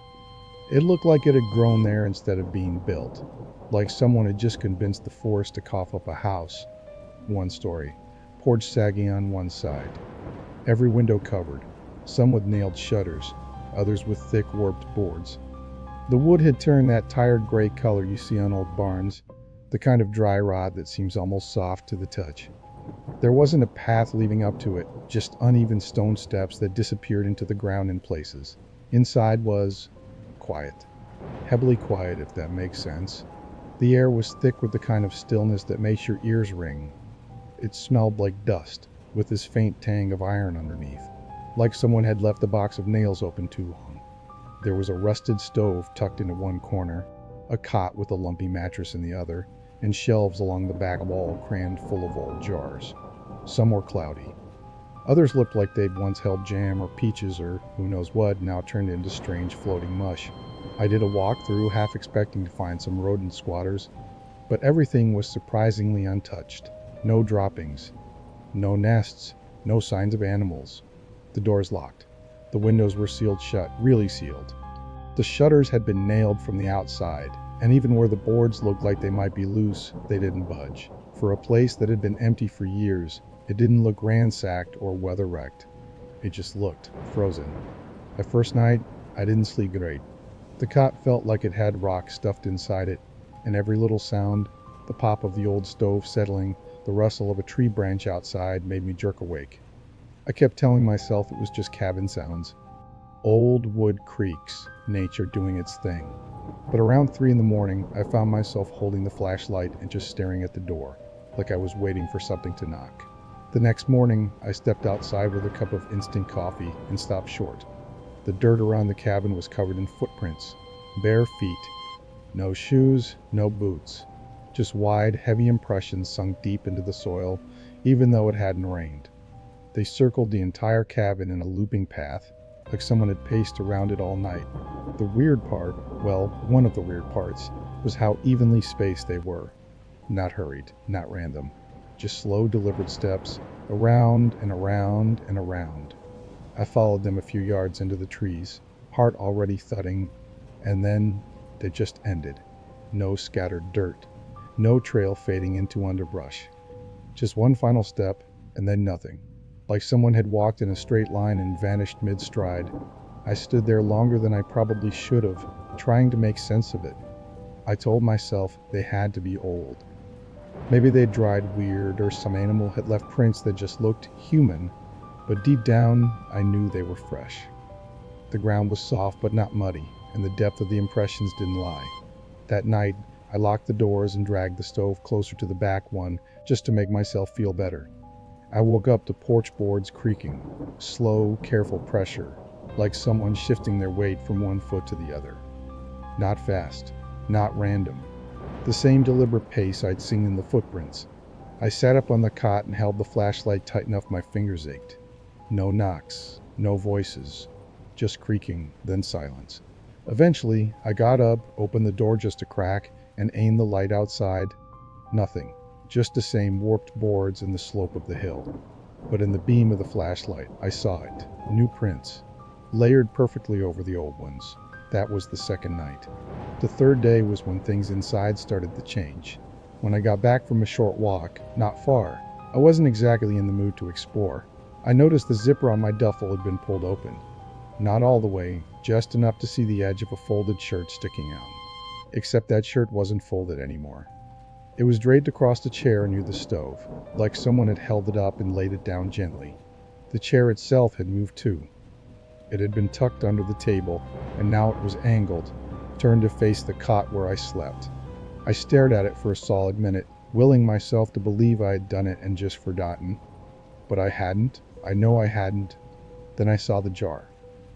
It looked like it had grown there instead of being built, like someone had just convinced the forest to cough up a house. 1 story. Porch sagging on one side. Every window covered, some with nailed shutters, others with thick warped boards. The wood had turned that tired gray color you see on old barns, the kind of dry rot that seems almost soft to the touch. There wasn't a path leading up to it, just uneven stone steps that disappeared into the ground in places. Inside was quiet. Heavily quiet, if that makes sense. The air was thick with the kind of stillness that makes your ears ring. It smelled like dust, with this faint tang of iron underneath, like someone had left a box of nails open too long. There was a rusted stove tucked into one corner, a cot with a lumpy mattress in the other, and shelves along the back wall crammed full of old jars. Some were cloudy. Others looked like they'd once held jam or peaches or who knows what, now turned into strange floating mush. I did a walk through, half expecting to find some rodent squatters, but everything was surprisingly untouched. No droppings, no nests, no signs of animals. The doors locked. The windows were sealed shut, really sealed. The shutters had been nailed from the outside, and even where the boards looked like they might be loose, they didn't budge. For a place that had been empty for years, it didn't look ransacked or weather-wrecked. It just looked frozen. That first night, I didn't sleep great. The cot felt like it had rocks stuffed inside it, and every little sound, the pop of the old stove settling, the rustle of a tree branch outside, made me jerk awake. I kept telling myself it was just cabin sounds. Old wood creaks, nature doing its thing. But around 3 in the morning, I found myself holding the flashlight and just staring at the door, like I was waiting for something to knock. The next morning, I stepped outside with a cup of instant coffee and stopped short. The dirt around the cabin was covered in footprints, bare feet. No shoes, no boots. Just wide, heavy impressions sunk deep into the soil, even though it hadn't rained. They circled the entire cabin in a looping path, like someone had paced around it all night. The weird part, well, one of the weird parts, was how evenly spaced they were. Not hurried, not random. Just slow, deliberate steps, around and around and around. I followed them a few yards into the trees, heart already thudding, and then they just ended. No scattered dirt, no trail fading into underbrush. Just one final step, and then nothing. Like someone had walked in a straight line and vanished mid-stride. I stood there longer than I probably should have, trying to make sense of it. I told myself they had to be old. Maybe they'd dried weird, or some animal had left prints that just looked human, but deep down, I knew they were fresh. The ground was soft but not muddy, and the depth of the impressions didn't lie. That night, I locked the doors and dragged the stove closer to the back one, just to make myself feel better. I woke up to porch boards creaking, slow, careful pressure, like someone shifting their weight from one foot to the other. Not fast, not random. The same deliberate pace I'd seen in the footprints. I sat up on the cot and held the flashlight tight enough my fingers ached. No knocks, no voices, just creaking, then silence. Eventually, I got up, opened the door just a crack, and aimed the light outside. Nothing, just the same warped boards and the slope of the hill. But in the beam of the flashlight, I saw it. New prints, layered perfectly over the old ones. That was the second night. The third day was when things inside started to change. When I got back from a short walk, not far, I wasn't exactly in the mood to explore. I noticed the zipper on my duffel had been pulled open. Not all the way, just enough to see the edge of a folded shirt sticking out. Except that shirt wasn't folded anymore. It was draped across the chair near the stove, like someone had held it up and laid it down gently. The chair itself had moved too. It had been tucked under the table, and now it was angled, turned to face the cot where I slept. I stared at it for a solid minute, willing myself to believe I had done it and just forgotten. But I hadn't. I know I hadn't. Then I saw the jar.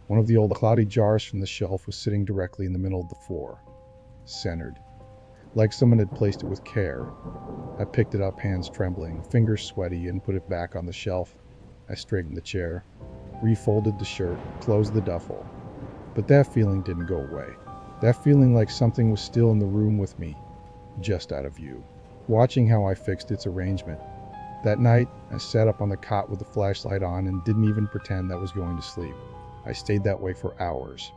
One of the old cloudy jars from the shelf was sitting directly in the middle of the floor, centered, like someone had placed it with care. I picked it up, hands trembling, fingers sweaty, and put it back on the shelf. I straightened the chair, refolded the shirt, closed the duffel. But that feeling didn't go away. That feeling like something was still in the room with me, just out of view, watching how I fixed its arrangement. That night, I sat up on the cot with the flashlight on and didn't even pretend I was going to sleep. I stayed that way for hours.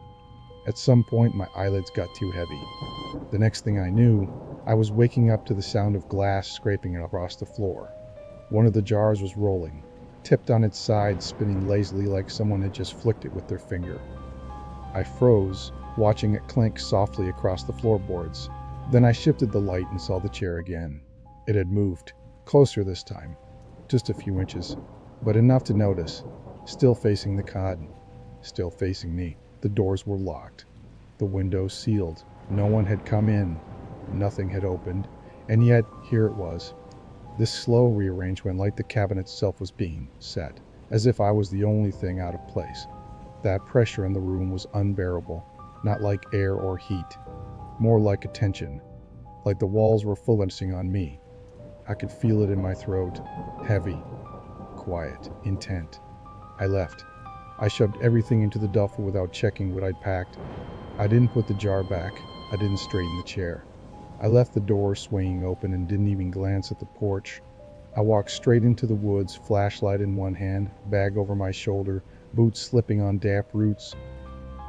At some point, my eyelids got too heavy. The next thing I knew, I was waking up to the sound of glass scraping across the floor. One of the jars was rolling, tipped on its side, spinning lazily like someone had just flicked it with their finger. I froze, watching it clink softly across the floorboards. Then I shifted the light and saw the chair again. It had moved, closer this time, just a few inches, but enough to notice. Still facing the cot, still facing me. The doors were locked, the windows sealed. No one had come in, nothing had opened, and yet here it was. This slow rearrangement, like the cabinet itself was being set, as if I was the only thing out of place. That pressure in the room was unbearable, not like air or heat, more like a tension, like the walls were focusing on me. I could feel it in my throat, heavy, quiet, intent. I left. I shoved everything into the duffel without checking what I'd packed. I didn't put the jar back. I didn't straighten the chair. I left the door swinging open and didn't even glance at the porch. I walked straight into the woods, flashlight in one hand, bag over my shoulder, boots slipping on damp roots.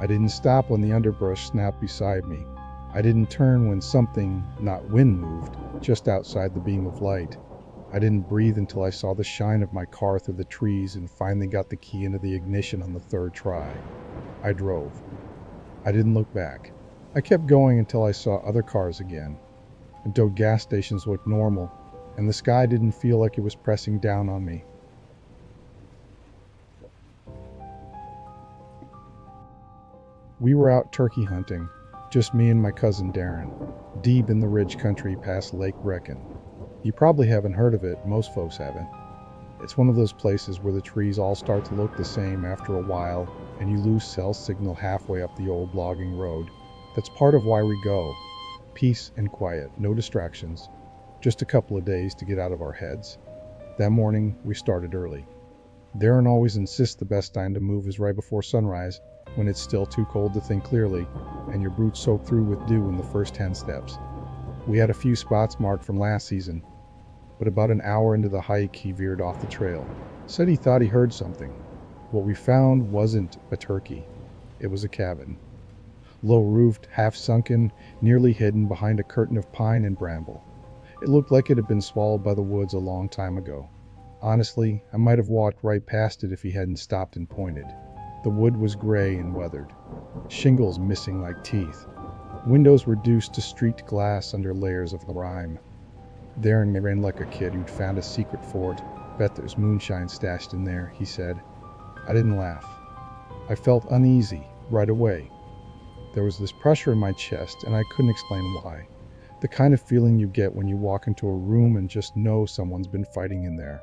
I didn't stop when the underbrush snapped beside me. I didn't turn when something, not wind, moved just outside the beam of light. I didn't breathe until I saw the shine of my car through the trees and finally got the key into the ignition on the third try. I drove. I didn't look back. I kept going until I saw other cars again, until gas stations looked normal, and the sky didn't feel like it was pressing down on me. We were out turkey hunting, just me and my cousin Darren, deep in the ridge country past Lake Brecken. You probably haven't heard of it, most folks haven't. It's one of those places where the trees all start to look the same after a while, and you lose cell signal halfway up the old logging road. That's part of why we go. Peace and quiet, no distractions, just a couple of days to get out of our heads. That morning, we started early. Darren always insists the best time to move is right before sunrise, when it's still too cold to think clearly, and your boots soak through with dew in the first 10 steps. We had a few spots marked from last season, but about an hour into the hike, he veered off the trail. Said he thought he heard something. What we found wasn't a turkey. It was a cabin. Low-roofed, half-sunken, nearly hidden behind a curtain of pine and bramble. It looked like it had been swallowed by the woods a long time ago. Honestly, I might have walked right past it if he hadn't stopped and pointed. The wood was gray and weathered, shingles missing like teeth. Windows reduced to streaked glass under layers of grime. Darren ran like a kid who'd found a secret fort. Bet there's moonshine stashed in there, he said. I didn't laugh. I felt uneasy right away. There was this pressure in my chest, and I couldn't explain why. The kind of feeling you get when you walk into a room and just know someone's been fighting in there.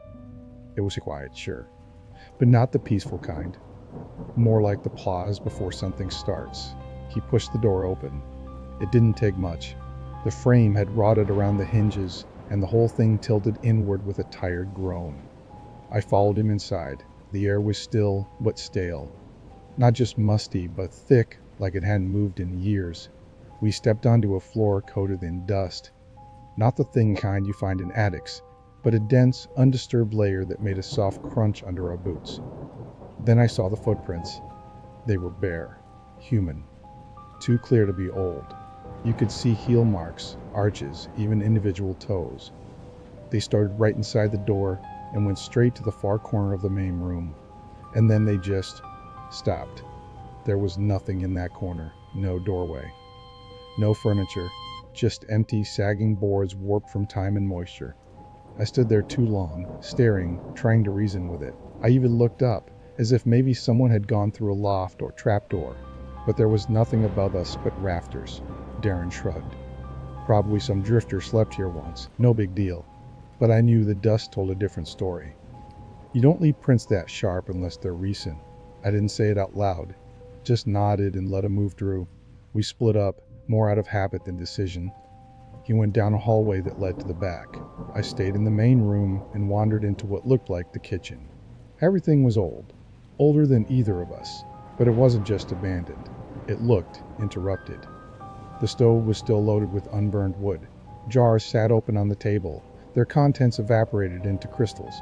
It was quiet, sure, but not the peaceful kind. More like the pause before something starts. He pushed the door open. It didn't take much. The frame had rotted around the hinges, and the whole thing tilted inward with a tired groan. I followed him inside. The air was still, but stale. Not just musty, but thick, like it hadn't moved in years. We stepped onto a floor coated in dust. Not the thin kind you find in attics, but a dense, undisturbed layer that made a soft crunch under our boots. Then I saw the footprints. They were bare, human, too clear to be old. You could see heel marks, arches, even individual toes. They started right inside the door and went straight to the far corner of the main room. And then they just stopped. There was nothing in that corner, no doorway, no furniture, just empty, sagging boards warped from time and moisture. I stood there too long, staring, trying to reason with it. I even looked up, as if maybe someone had gone through a loft or trapdoor, but there was nothing above us but rafters. Darren shrugged. Probably some drifter slept here once, no big deal, but I knew the dust told a different story. You don't leave prints that sharp unless they're recent. I didn't say it out loud, just nodded and let him move through. We split up, more out of habit than decision. He went down a hallway that led to the back. I stayed in the main room and wandered into what looked like the kitchen. Everything was old, older than either of us, but it wasn't just abandoned. It looked interrupted. The stove was still loaded with unburned wood. Jars sat open on the table, their contents evaporated into crystals.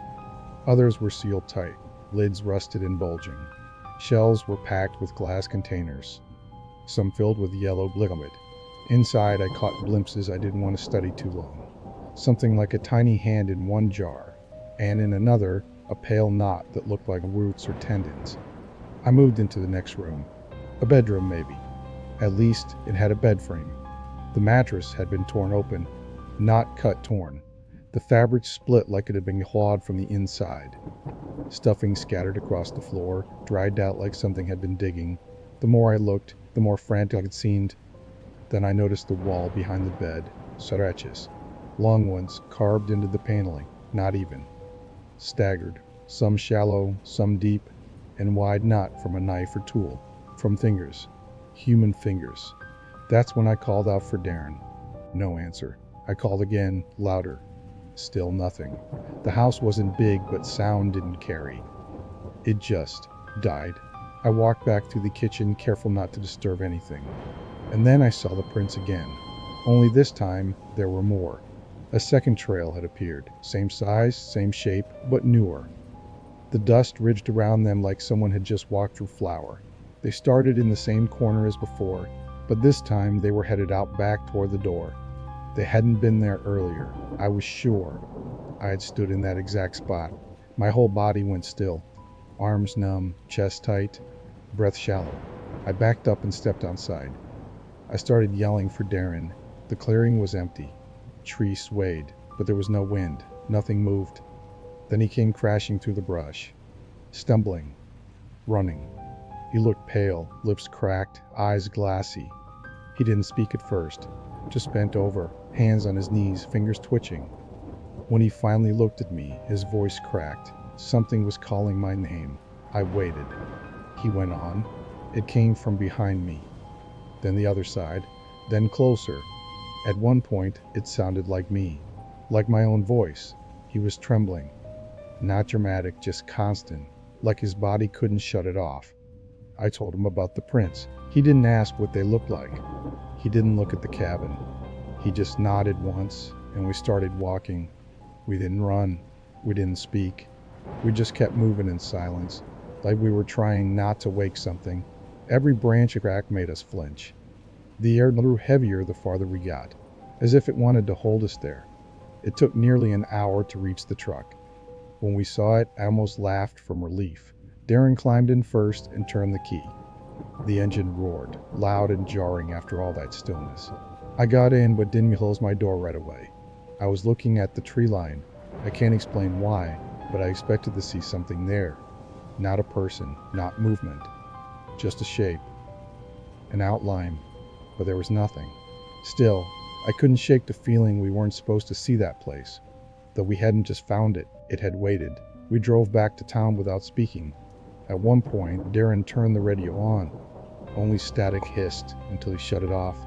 Others were sealed tight, lids rusted and bulging. Shelves were packed with glass containers, some filled with yellow liquid. Inside, I caught glimpses I didn't want to study too long. Something like a tiny hand in one jar, and in another, a pale knot that looked like roots or tendons. I moved into the next room. A bedroom, maybe. At least it had a bed frame. The mattress had been torn open, not cut torn. The fabric split like it had been clawed from the inside. Stuffing scattered across the floor, dried out like something had been digging. The more I looked, the more frantic it seemed. Then I noticed the wall behind the bed, scratches, long ones carved into the paneling, not even. Staggered, some shallow, some deep, and wide not from a knife or tool, from fingers, human fingers. That's when I called out for Darren. No answer. I called again, louder. Still nothing. The house wasn't big, but sound didn't carry. It just died. I walked back through the kitchen, careful not to disturb anything. And then I saw the prints again. Only this time, there were more. A second trail had appeared. Same size, same shape, but newer. The dust ridged around them like someone had just walked through flour. They started in the same corner as before, but this time they were headed out back toward the door. They hadn't been there earlier. I was sure. I had stood in that exact spot. My whole body went still. Arms numb, chest tight, breath shallow. I backed up and stepped outside. I started yelling for Darren. The clearing was empty. Trees swayed, but there was no wind. Nothing moved. Then he came crashing through the brush. Stumbling. Running. He looked pale, lips cracked, eyes glassy. He didn't speak at first. Just bent over, hands on his knees, fingers twitching. When he finally looked at me, his voice cracked. Something was calling my name. I waited. He went on. It came from behind me. Then the other side. Then closer. At one point, it sounded like me. Like my own voice. He was trembling. Not dramatic, just constant. Like his body couldn't shut it off. I told him about the prints. He didn't ask what they looked like. He didn't look at the cabin. He just nodded once, and we started walking. We didn't run. We didn't speak. We just kept moving in silence, like we were trying not to wake something. Every branch crack made us flinch. The air grew heavier the farther we got, as if it wanted to hold us there. It took nearly an hour to reach the truck. When we saw it, I almost laughed from relief. Darren climbed in first and turned the key. The engine roared, loud and jarring after all that stillness. I got in, but didn't close my door right away. I was looking at the tree line. I can't explain why, but I expected to see something there. Not a person, not movement. Just a shape. An outline. But there was nothing. Still, I couldn't shake the feeling we weren't supposed to see that place. Though we hadn't just found it, it had waited. We drove back to town without speaking. At one point, Darren turned the radio on. Only static hissed until he shut it off.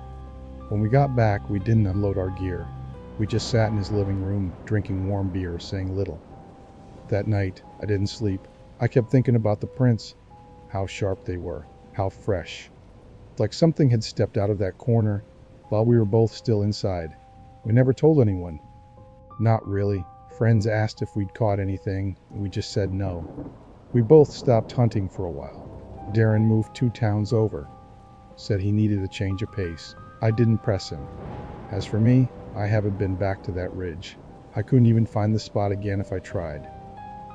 When we got back, we didn't unload our gear. We just sat in his living room, drinking warm beer, saying little. That night, I didn't sleep. I kept thinking about the prints, how sharp they were, how fresh. Like something had stepped out of that corner while we were both still inside. We never told anyone. Not really. Friends asked if we'd caught anything, and we just said no. We both stopped hunting for a while. Darren moved 2 towns over. Said he needed a change of pace. I didn't press him. As for me, I haven't been back to that ridge. I couldn't even find the spot again if I tried.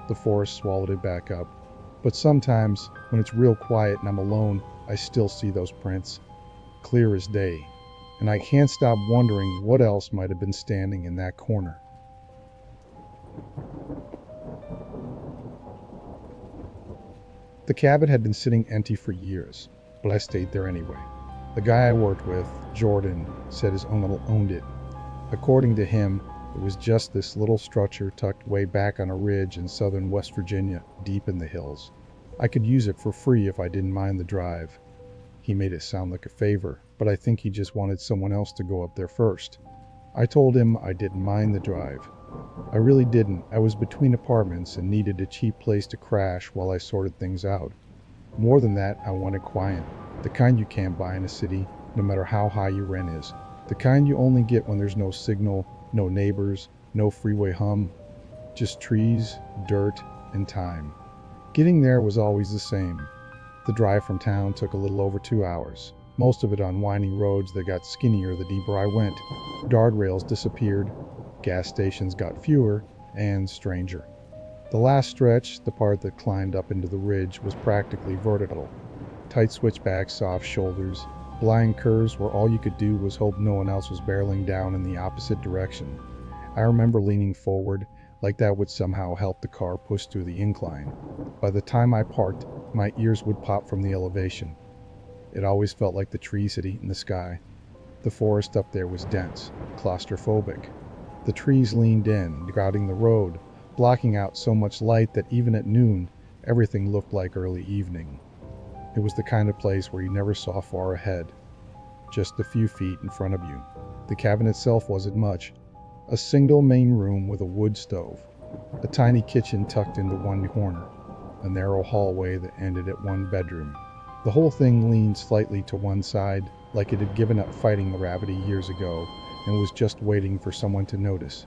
The forest swallowed it back up. But sometimes, when it's real quiet and I'm alone, I still see those prints. Clear as day. And I can't stop wondering what else might have been standing in that corner. The cabin had been sitting empty for years, but I stayed there anyway. The guy I worked with, Jordan, said his uncle owned it. According to him, it was just this little structure tucked way back on a ridge in southern West Virginia, deep in the hills. I could use it for free if I didn't mind the drive. He made it sound like a favor, but I think he just wanted someone else to go up there first. I told him I didn't mind the drive. I really didn't. I was between apartments and needed a cheap place to crash while I sorted things out. More than that, I wanted quiet. The kind you can't buy in a city, no matter how high your rent is. The kind you only get when there's no signal, no neighbors, no freeway hum. Just trees, dirt, and time. Getting there was always the same. The drive from town took a little over 2 hours. Most of it on winding roads that got skinnier the deeper I went. Guardrails disappeared. Gas stations got fewer and stranger. The last stretch, the part that climbed up into the ridge, was practically vertical. Tight switchbacks, soft shoulders. blind curves where all you could do was hope no one else was barreling down in the opposite direction. I remember leaning forward, like that would somehow help the car push through the incline. By the time I parked, my ears would pop from the elevation. It always felt like the trees had eaten the sky. The forest up there was dense, claustrophobic. The trees leaned in, crowding the road, blocking out so much light that even at noon, everything looked like early evening. It was the kind of place where you never saw far ahead, just a few feet in front of you. The cabin itself wasn't much. A single main room with a wood stove, a tiny kitchen tucked into one corner, a narrow hallway that ended at one bedroom. The whole thing leaned slightly to one side, like it had given up fighting gravity years ago and was just waiting for someone to notice.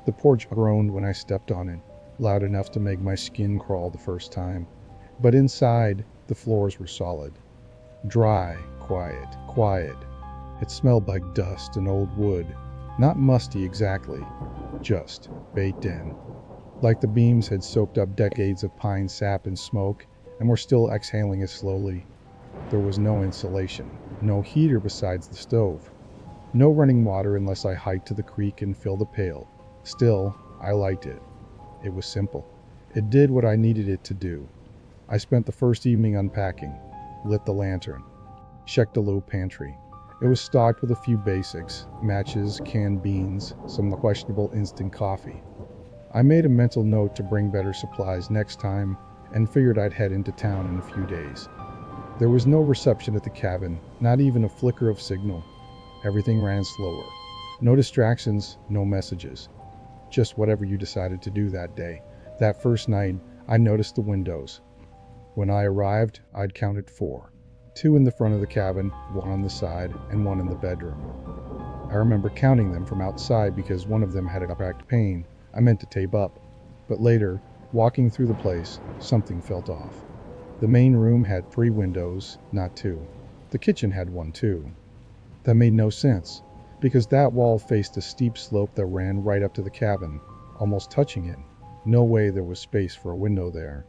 The porch groaned when I stepped on it, loud enough to make my skin crawl the first time. But inside, the floors were solid. Dry, quiet. It smelled like dust and old wood. Not musty exactly, just baked in. Like the beams had soaked up decades of pine sap and smoke and were still exhaling it slowly. There was no insulation, no heater besides the stove. No running water unless I hiked to the creek and filled a pail. Still, I liked it. It was simple. It did what I needed it to do. I spent the first evening unpacking, lit the lantern, checked the low pantry. It was stocked with a few basics, matches, canned beans, some questionable instant coffee. I made a mental note to bring better supplies next time and figured I'd head into town in a few days. There was no reception at the cabin, not even a flicker of signal. Everything ran slower. No distractions, no messages. Just whatever you decided to do that day. That first night, I noticed the windows. When I arrived, I'd counted 4. 2 in the front of the cabin, 1 on the side, and 1 in the bedroom. I remember counting them from outside because one of them had a cracked pane I meant to tape up. But later, walking through the place, something felt off. The main room had 3 windows, not 2. The kitchen had 1 too. That made no sense, because that wall faced a steep slope that ran right up to the cabin, almost touching it. No way there was space for a window there.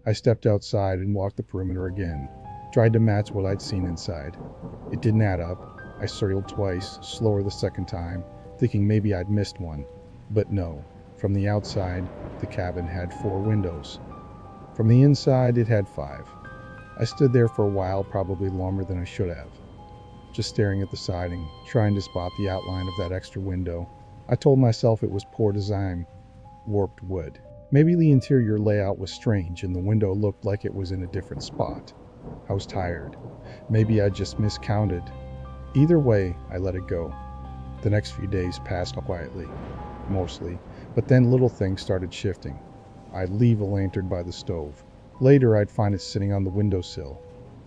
I stepped outside and walked the perimeter again, tried to match what I'd seen inside. It didn't add up. I circled twice, slower the second time, thinking maybe I'd missed one. But no, from the outside, the cabin had 4 windows. From the inside, it had 5. I stood there for a while, probably longer than I should have, just staring at the siding, trying to spot the outline of that extra window. I told myself it was poor design, warped wood. Maybe the interior layout was strange and the window looked like it was in a different spot. I was tired. Maybe I just miscounted. Either way, I let it go. The next few days passed quietly, mostly, but then little things started shifting. I'd leave a lantern by the stove. Later, I'd find it sitting on the windowsill.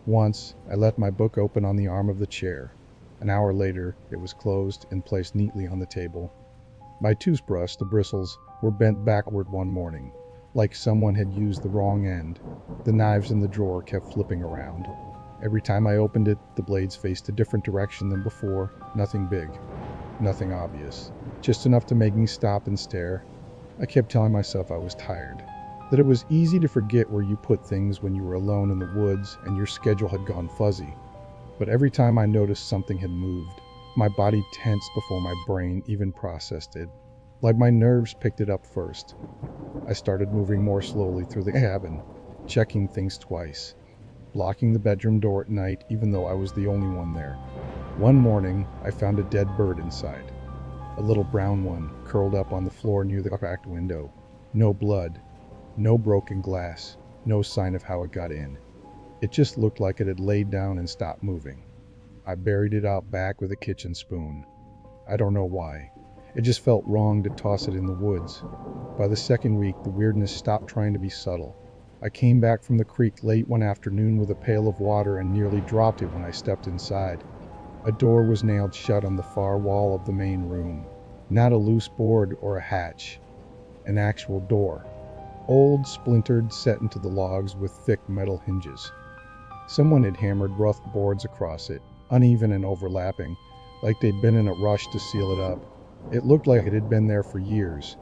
Once, I left my book open on the arm of the chair. An hour later, it was closed and placed neatly on the table. My toothbrush, the bristles, were bent backward one morning, like someone had used the wrong end. The knives in the drawer kept flipping around. Every time I opened it, the blades faced a different direction than before. Nothing big, nothing obvious, just enough to make me stop and stare. I kept telling myself I was tired, that it was easy to forget where you put things when you were alone in the woods and your schedule had gone fuzzy. But every time I noticed something had moved, my body tensed before my brain even processed it, like my nerves picked it up first. I started moving more slowly through the cabin, checking things twice, blocking the bedroom door at night even though I was the only one there. One morning, I found a dead bird inside, a little brown one curled up on the floor near the cracked window. No blood, no broken glass, no sign of how it got in. It just looked like it had laid down and stopped moving. I buried it out back with a kitchen spoon. I don't know why. It just felt wrong to toss it in the woods. By the second week, the weirdness stopped trying to be subtle. I came back from the creek late one afternoon with a pail of water and nearly dropped it when I stepped inside. A door was nailed shut on the far wall of the main room. Not a loose board or a hatch. An actual door. Old, splintered, set into the logs with thick metal hinges. Someone had hammered rough boards across it, uneven and overlapping, like they'd been in a rush to seal it up. It looked like it had been there for years,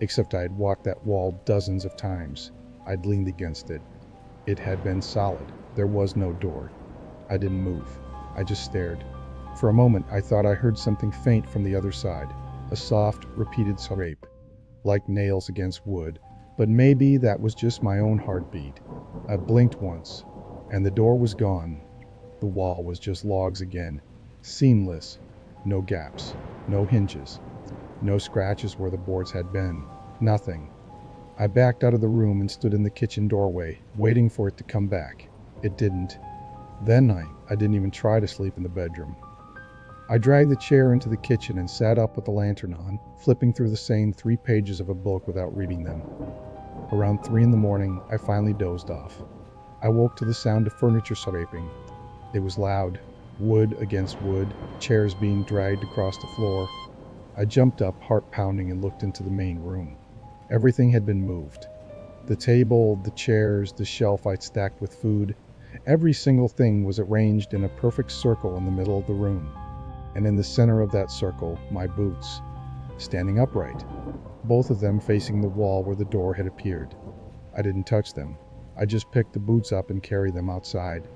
except I had walked that wall dozens of times. I'd leaned against it. It had been solid. There was no door. I didn't move. I just stared. For a moment, I thought I heard something faint from the other side, a soft, repeated scrape, like nails against wood, but maybe that was just my own heartbeat. I blinked once, and the door was gone. The wall was just logs again, seamless, no gaps, no hinges, no scratches where the boards had been, nothing. I backed out of the room and stood in the kitchen doorway, waiting for it to come back. It didn't. Then I didn't even try to sleep in the bedroom. I dragged the chair into the kitchen and sat up with the lantern on, flipping through the same 3 pages of a book without reading them. Around 3 in the morning, I finally dozed off. I woke to the sound of furniture scraping. It was loud, wood against wood, chairs being dragged across the floor. I jumped up, heart pounding, and looked into the main room. Everything had been moved. The table, the chairs, the shelf I'd stacked with food. Every single thing was arranged in a perfect circle in the middle of the room. And in the center of that circle, my boots, standing upright, both of them facing the wall where the door had appeared. I didn't touch them. I just picked the boots up and carried them outside,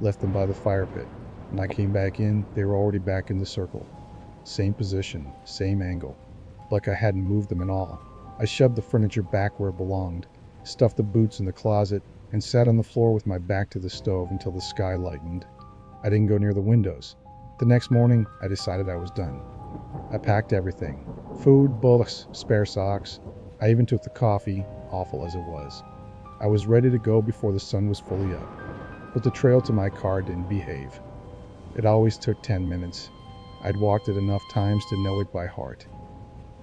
left them by the fire pit. When I came back in, they were already back in the circle. Same position, same angle, like I hadn't moved them at all. I shoved the furniture back where it belonged, stuffed the boots in the closet, and sat on the floor with my back to the stove until the sky lightened. I didn't go near the windows. The next morning, I decided I was done. I packed everything. Food, books, spare socks. I even took the coffee, awful as it was. I was ready to go before the sun was fully up. But the trail to my car didn't behave. It always took 10 minutes. I'd walked it enough times to know it by heart.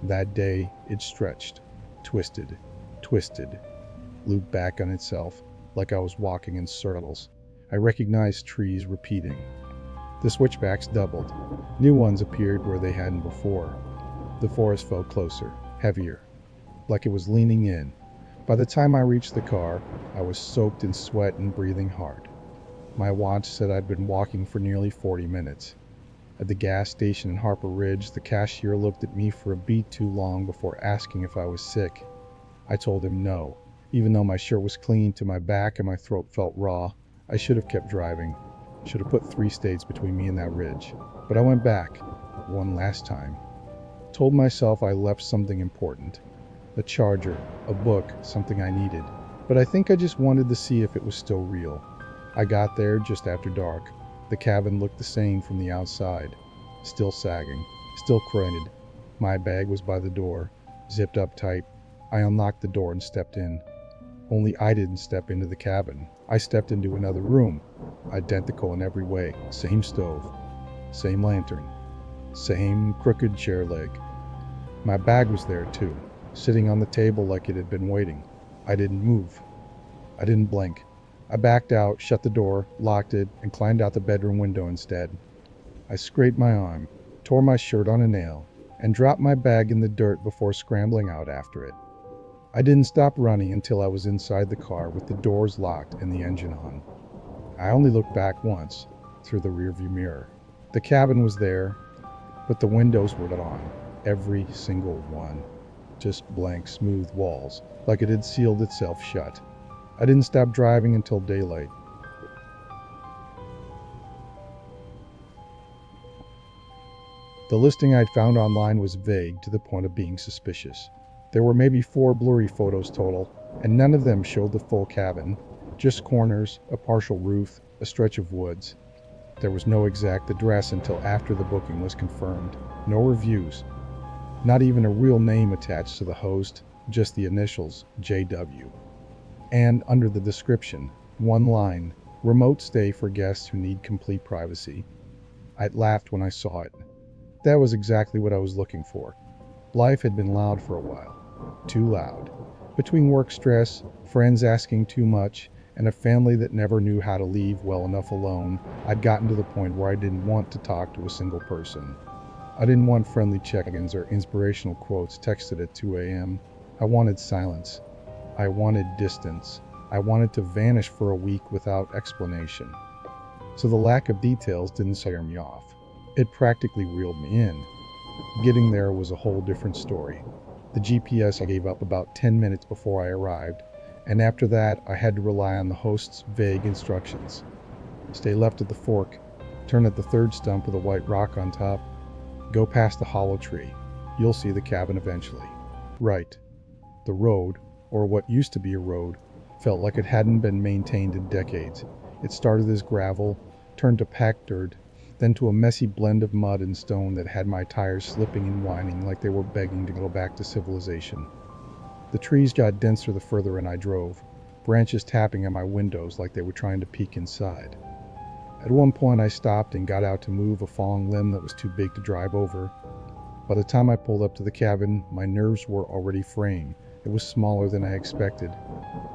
That day, it stretched, twisted, looped back on itself, like I was walking in circles. I recognized trees repeating. The switchbacks doubled. New ones appeared where they hadn't before. The forest felt closer, heavier, like it was leaning in. By the time I reached the car, I was soaked in sweat and breathing hard. My watch said I'd been walking for nearly 40 minutes. At the gas station in Harper Ridge, the cashier looked at me for a beat too long before asking if I was sick. I told him no. Even though my shirt was clean to my back and my throat felt raw, I should have kept driving. Should have put 3 states between me and that ridge. But I went back, one last time. Told myself I left something important. A charger, a book, something I needed. But I think I just wanted to see if it was still real. I got there just after dark. The cabin looked the same from the outside. Still sagging, still corroded. My bag was by the door, zipped up tight. I unlocked the door and stepped in. Only I didn't step into the cabin. I stepped into another room, identical in every way. Same stove, same lantern, same crooked chair leg. My bag was there too, sitting on the table like it had been waiting. I didn't move. I didn't blink. I backed out, shut the door, locked it, and climbed out the bedroom window instead. I scraped my arm, tore my shirt on a nail, and dropped my bag in the dirt before scrambling out after it. I didn't stop running until I was inside the car with the doors locked and the engine on. I only looked back once, through the rearview mirror. The cabin was there, but the windows were gone, every single one. Just blank, smooth walls, like it had sealed itself shut. I didn't stop driving until daylight. The listing I'd found online was vague to the point of being suspicious. There were maybe 4 blurry photos total, and none of them showed the full cabin, just corners, a partial roof, a stretch of woods. There was no exact address until after the booking was confirmed. No reviews. Not even a real name attached to the host, just the initials, JW. And under the description, one line, remote stay for guests who need complete privacy. I laughed when I saw it. That was exactly what I was looking for. Life had been loud for a while. Too loud. Between work stress, friends asking too much, and a family that never knew how to leave well enough alone, I'd gotten to the point where I didn't want to talk to a single person. I didn't want friendly check-ins or inspirational quotes texted at 2 a.m. I wanted silence. I wanted distance. I wanted to vanish for a week without explanation. So the lack of details didn't scare me off. It practically reeled me in. Getting there was a whole different story. The GPS I gave up about 10 minutes before I arrived, and after that I had to rely on the host's vague instructions. Stay left at the fork, Turn at the third stump with a white rock on top. Go past the hollow tree. You'll see the cabin eventually. Right. The road, or what used to be a road, felt like it hadn't been maintained in decades. It started as gravel, turned to packed dirt, then to a messy blend of mud and stone that had my tires slipping and whining like they were begging to go back to civilization. The trees got denser the further in I drove, branches tapping at my windows like they were trying to peek inside. At one point I stopped and got out to move a fallen limb that was too big to drive over. By the time I pulled up to the cabin, my nerves were already fraying. It was smaller than I expected.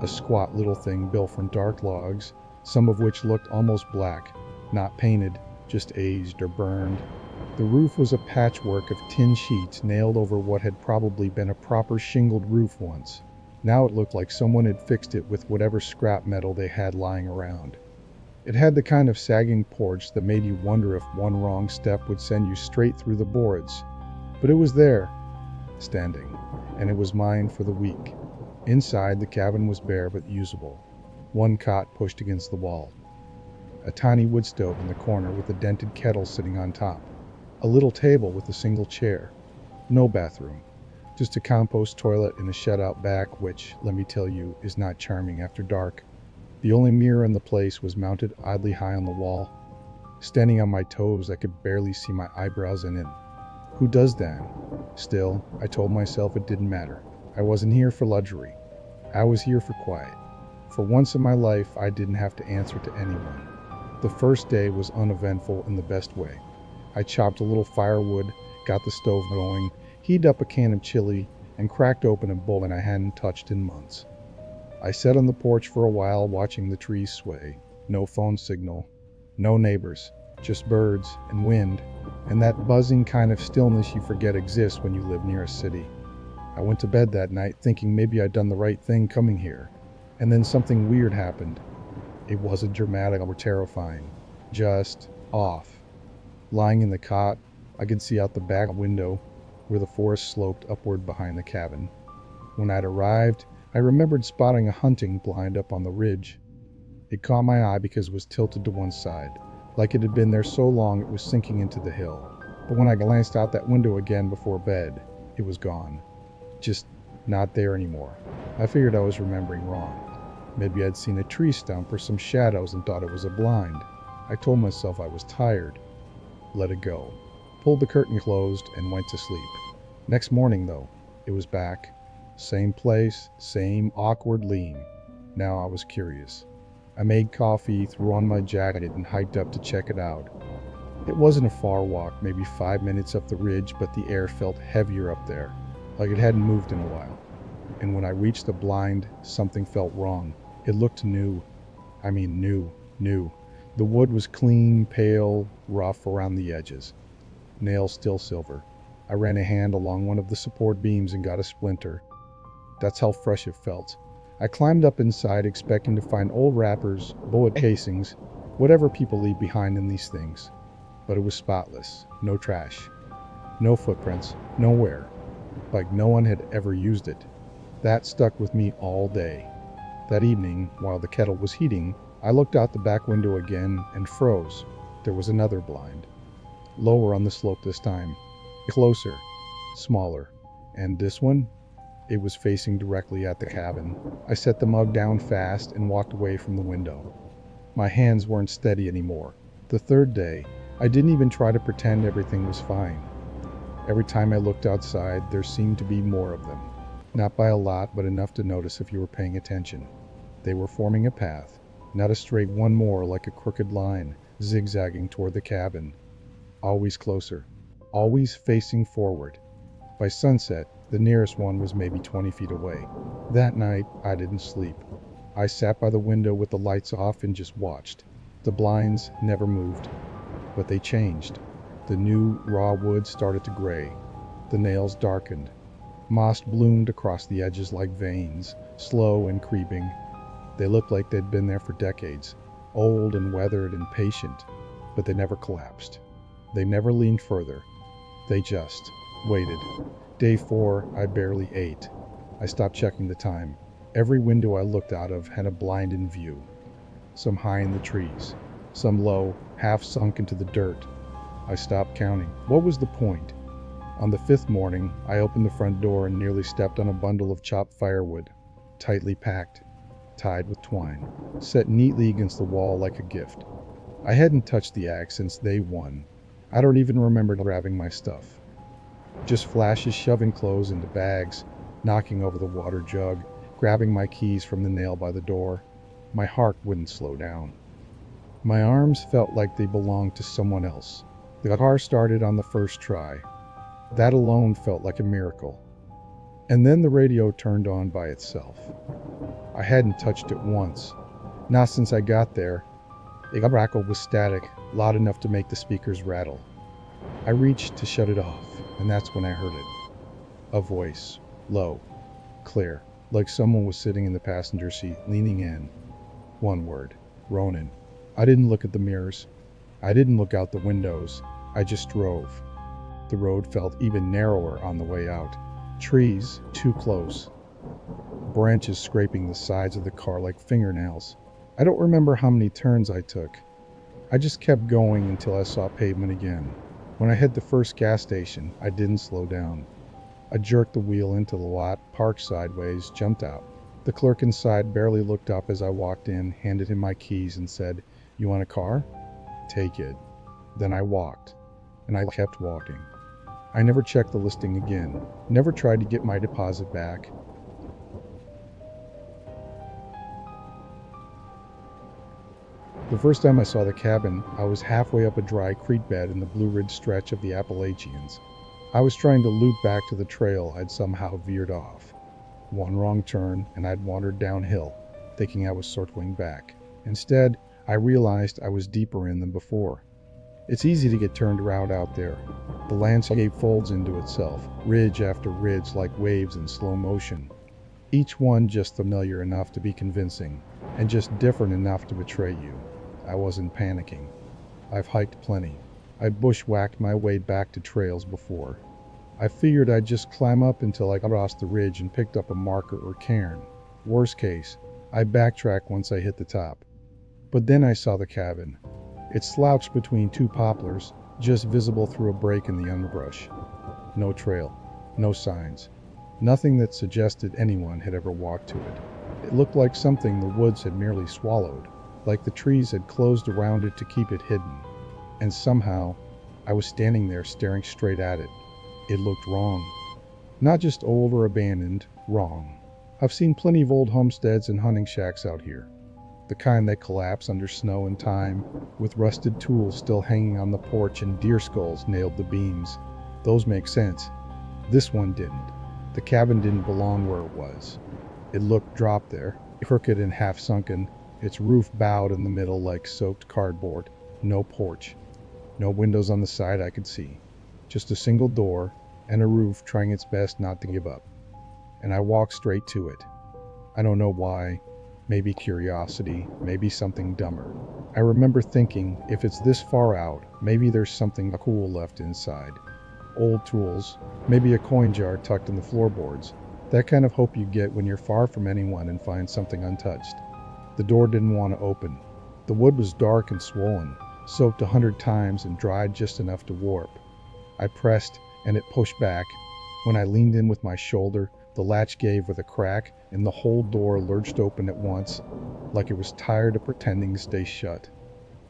A squat little thing built from dark logs, some of which looked almost black, not painted, just aged or burned. The roof was a patchwork of tin sheets nailed over what had probably been a proper shingled roof once. Now it looked like someone had fixed it with whatever scrap metal they had lying around. It had the kind of sagging porch that made you wonder if one wrong step would send you straight through the boards. But it was there, standing, and it was mine for the week. Inside, the cabin was bare but usable. One cot pushed against the wall. A tiny wood stove in the corner with a dented kettle sitting on top. A little table with a single chair. No bathroom. Just a compost toilet in a shed out back, which, let me tell you, is not charming after dark. The only mirror in the place was mounted oddly high on the wall. Standing on my toes, I could barely see my eyebrows in it. Who does that? Still, I told myself it didn't matter. I wasn't here for luxury. I was here for quiet. For once in my life, I didn't have to answer to anyone. The first day was uneventful in the best way. I chopped a little firewood, got the stove going, heated up a can of chili, and cracked open a bowl I hadn't touched in months. I sat on the porch for a while watching the trees sway. No phone signal, no neighbors, just birds and wind, and that buzzing kind of stillness you forget exists when you live near a city. I went to bed that night thinking maybe I'd done the right thing coming here, and then something weird happened. It wasn't dramatic or terrifying, just off. Lying in the cot, I could see out the back window where the forest sloped upward behind the cabin. When I'd arrived, I remembered spotting a hunting blind up on the ridge. It caught my eye because it was tilted to one side, like it had been there so long it was sinking into the hill. But when I glanced out that window again before bed, it was gone. Just not there anymore. I figured I was remembering wrong. Maybe I'd seen a tree stump or some shadows and thought it was a blind. I told myself I was tired. Let it go. Pulled the curtain closed and went to sleep. Next morning, though, it was back. Same place, same awkward lean. Now I was curious. I made coffee, threw on my jacket, and hiked up to check it out. It wasn't a far walk, maybe 5 minutes up the ridge, but the air felt heavier up there, like it hadn't moved in a while. And when I reached the blind, something felt wrong. It looked new. I mean new. The wood was clean, pale, rough around the edges. Nails still silver. I ran a hand along one of the support beams and got a splinter. That's how fresh it felt. I climbed up inside expecting to find old wrappers, bullet casings, whatever people leave behind in these things. But it was spotless. No trash. No footprints. Nowhere. Like no one had ever used it. That stuck with me all day. That evening, while the kettle was heating, I looked out the back window again and froze. There was another blind. Lower on the slope this time. Closer. Smaller. And this one? It was facing directly at the cabin. I set the mug down fast and walked away from the window. My hands weren't steady anymore. The third day, I didn't even try to pretend everything was fine. Every time I looked outside, there seemed to be more of them. Not by a lot, but enough to notice if you were paying attention. They were forming a path, not a straight one more like a crooked line, zigzagging toward the cabin. Always closer, always facing forward. By sunset, the nearest one was maybe 20 feet away. That night, I didn't sleep. I sat by the window with the lights off and just watched. The blinds never moved, but they changed. The new, raw wood started to gray. The nails darkened. Moss bloomed across the edges like veins, slow and creeping. They looked like they'd been there for decades, old and weathered and patient, but they never collapsed. They never leaned further. They just waited. Day 4, I barely ate. I stopped checking the time. Every window I looked out of had a blind in view. Some high in the trees, some low, half sunk into the dirt. I stopped counting. What was the point? On the fifth morning, I opened the front door and nearly stepped on a bundle of chopped firewood, tightly packed, tied with twine, set neatly against the wall like a gift. I hadn't touched the axe since day one. I don't even remember grabbing my stuff. Just flashes shoving clothes into bags, knocking over the water jug, grabbing my keys from the nail by the door. My heart wouldn't slow down. My arms felt like they belonged to someone else. The car started on the first try. That alone felt like a miracle. And then the radio turned on by itself. I hadn't touched it once. Not since I got there. It crackled with static, loud enough to make the speakers rattle. I reached to shut it off, and that's when I heard it. A voice, low, clear, like someone was sitting in the passenger seat, leaning in. One word, Ronan. I didn't look at the mirrors. I didn't look out the windows. I just drove. The road felt even narrower on the way out. Trees, too close. Branches scraping the sides of the car like fingernails. I don't remember how many turns I took. I just kept going until I saw pavement again. When I hit the first gas station, I didn't slow down. I jerked the wheel into the lot, parked sideways, jumped out. The clerk inside barely looked up as I walked in, handed him my keys and said, "You want a car? Take it." Then I walked, and I kept walking. I never checked the listing again, never tried to get my deposit back. The first time I saw the cabin, I was halfway up a dry creek bed in the Blue Ridge stretch of the Appalachians. I was trying to loop back to the trail I'd somehow veered off. One wrong turn, and I'd wandered downhill, thinking I was circling back. Instead, I realized I was deeper in than before. It's easy to get turned around out there. The landscape folds into itself, ridge after ridge like waves in slow motion. Each one just familiar enough to be convincing, and just different enough to betray you. I wasn't panicking. I've hiked plenty. I bushwhacked my way back to trails before. I figured I'd just climb up until I crossed the ridge and picked up a marker or cairn. Worst case, I backtracked once I hit the top. But then I saw the cabin. It slouched between two poplars, just visible through a break in the underbrush. No trail, no signs, nothing that suggested anyone had ever walked to it. It looked like something the woods had merely swallowed, like the trees had closed around it to keep it hidden. And somehow, I was standing there staring straight at it. It looked wrong. Not just old or abandoned, wrong. I've seen plenty of old homesteads and hunting shacks out here. The kind that collapse under snow and time, with rusted tools still hanging on the porch and deer skulls nailed to beams. Those make sense. This one didn't. The cabin didn't belong where it was. It looked dropped there, crooked and half sunken, its roof bowed in the middle like soaked cardboard. No porch. No windows on the side I could see. Just a single door and a roof trying its best not to give up. And I walked straight to it. I don't know why. Maybe curiosity, maybe something dumber. I remember thinking, if it's this far out, maybe there's something cool left inside. Old tools, maybe a coin jar tucked in the floorboards. That kind of hope you get when you're far from anyone and find something untouched. The door didn't want to open. The wood was dark and swollen, soaked 100 times and dried just enough to warp. I pressed, and it pushed back. When I leaned in with my shoulder, the latch gave with a crack, and the whole door lurched open at once, like it was tired of pretending to stay shut.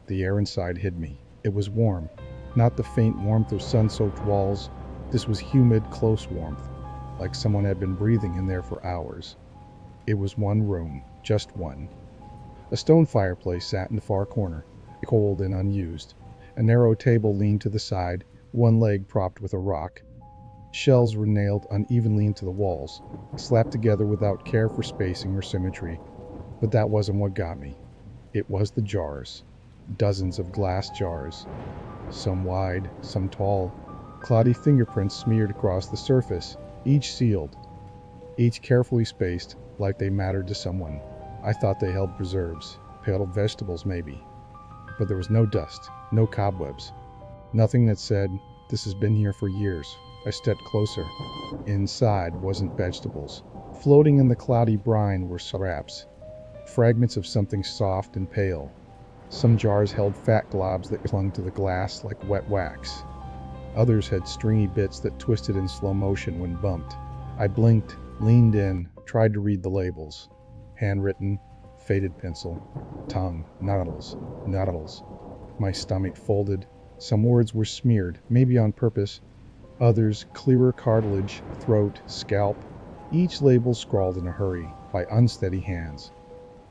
The air inside hid me. It was warm, not the faint warmth of sun-soaked walls. This was humid, close warmth, like someone had been breathing in there for hours. It was one room, just one. A stone fireplace sat in the far corner, cold and unused. A narrow table leaned to the side, one leg propped with a rock. Shelves were nailed unevenly into the walls, slapped together without care for spacing or symmetry. But that wasn't what got me. It was the jars. Dozens of glass jars. Some wide, some tall. Cloudy fingerprints smeared across the surface, each sealed. Each carefully spaced, like they mattered to someone. I thought they held preserves, peeled vegetables maybe. But there was no dust, no cobwebs. Nothing that said, "This has been here for years." I stepped closer. Inside wasn't vegetables. Floating in the cloudy brine were scraps, fragments of something soft and pale. Some jars held fat globs that clung to the glass like wet wax. Others had stringy bits that twisted in slow motion when bumped. I blinked, leaned in, tried to read the labels. Handwritten, faded pencil, tongue, noddles, noddles. My stomach folded. Some words were smeared, maybe on purpose. Others, clearer cartilage, throat, scalp. Each label scrawled in a hurry, by unsteady hands.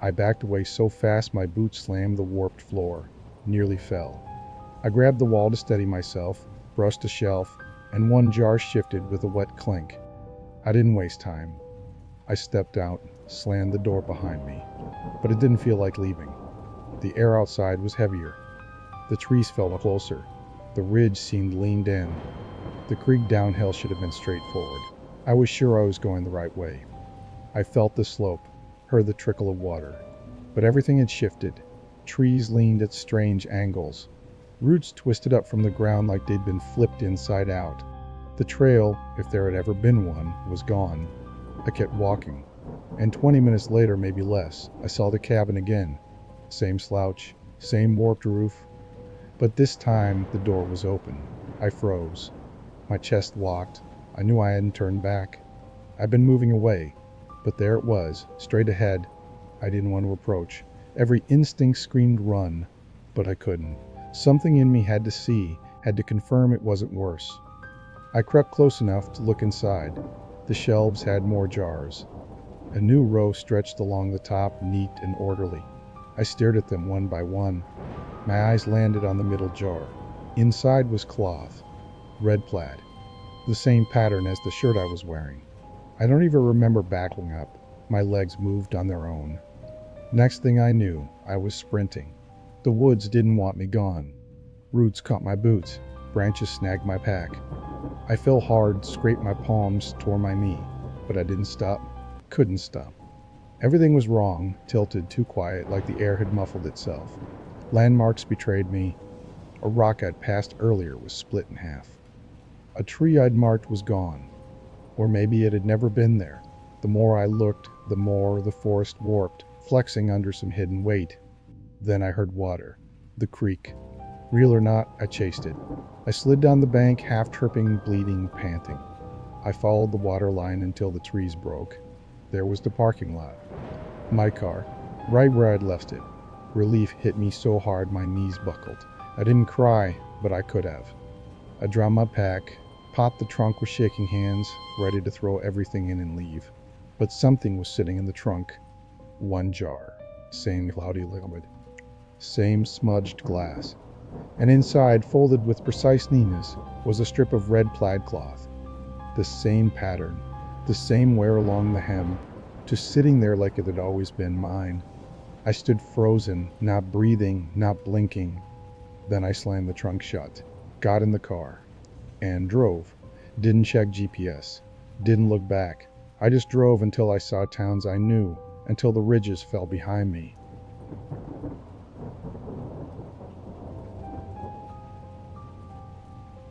I backed away so fast my boots slammed the warped floor, nearly fell. I grabbed the wall to steady myself, brushed a shelf, and one jar shifted with a wet clink. I didn't waste time. I stepped out, slammed the door behind me, but it didn't feel like leaving. The air outside was heavier. The trees felt closer. The ridge seemed leaned in. The creek downhill should have been straightforward. I was sure I was going the right way. I felt the slope, heard the trickle of water. But everything had shifted. Trees leaned at strange angles. Roots twisted up from the ground like they'd been flipped inside out. The trail, if there had ever been one, was gone. I kept walking. And 20 minutes later, maybe less, I saw the cabin again. Same slouch, same warped roof. But this time, the door was open. I froze. My chest locked. I knew I hadn't turned back. I'd been moving away. But there it was, straight ahead. I didn't want to approach. Every instinct screamed run. But I couldn't. Something in me had to see, had to confirm it wasn't worse. I crept close enough to look inside. The shelves had more jars. A new row stretched along the top, neat and orderly. I stared at them one by one. My eyes landed on the middle jar. Inside was cloth. Red plaid. The same pattern as the shirt I was wearing. I don't even remember backing up. My legs moved on their own. Next thing I knew, I was sprinting. The woods didn't want me gone. Roots caught my boots. Branches snagged my pack. I fell hard, scraped my palms, tore my knee. But I didn't stop. Couldn't stop. Everything was wrong, tilted, too quiet, like the air had muffled itself. Landmarks betrayed me. A rock I'd passed earlier was split in half. A tree I'd marked was gone. Or maybe it had never been there. The more I looked, the more the forest warped, flexing under some hidden weight. Then I heard water. The creek. Real or not, I chased it. I slid down the bank, half tripping, bleeding, panting. I followed the water line until the trees broke. There was the parking lot. My car, right where I'd left it. Relief hit me so hard my knees buckled. I didn't cry, but I could have. I dropped my pack, popped the trunk with shaking hands, ready to throw everything in and leave. But something was sitting in the trunk. One jar. Same cloudy liquid. Same smudged glass. And inside, folded with precise neatness, was a strip of red plaid cloth. The same pattern, the same wear along the hem, just sitting there like it had always been mine. I stood frozen, not breathing, not blinking. Then I slammed the trunk shut, got in the car, and drove. Didn't check GPS, didn't look back. I just drove until I saw towns I knew, until the ridges fell behind me.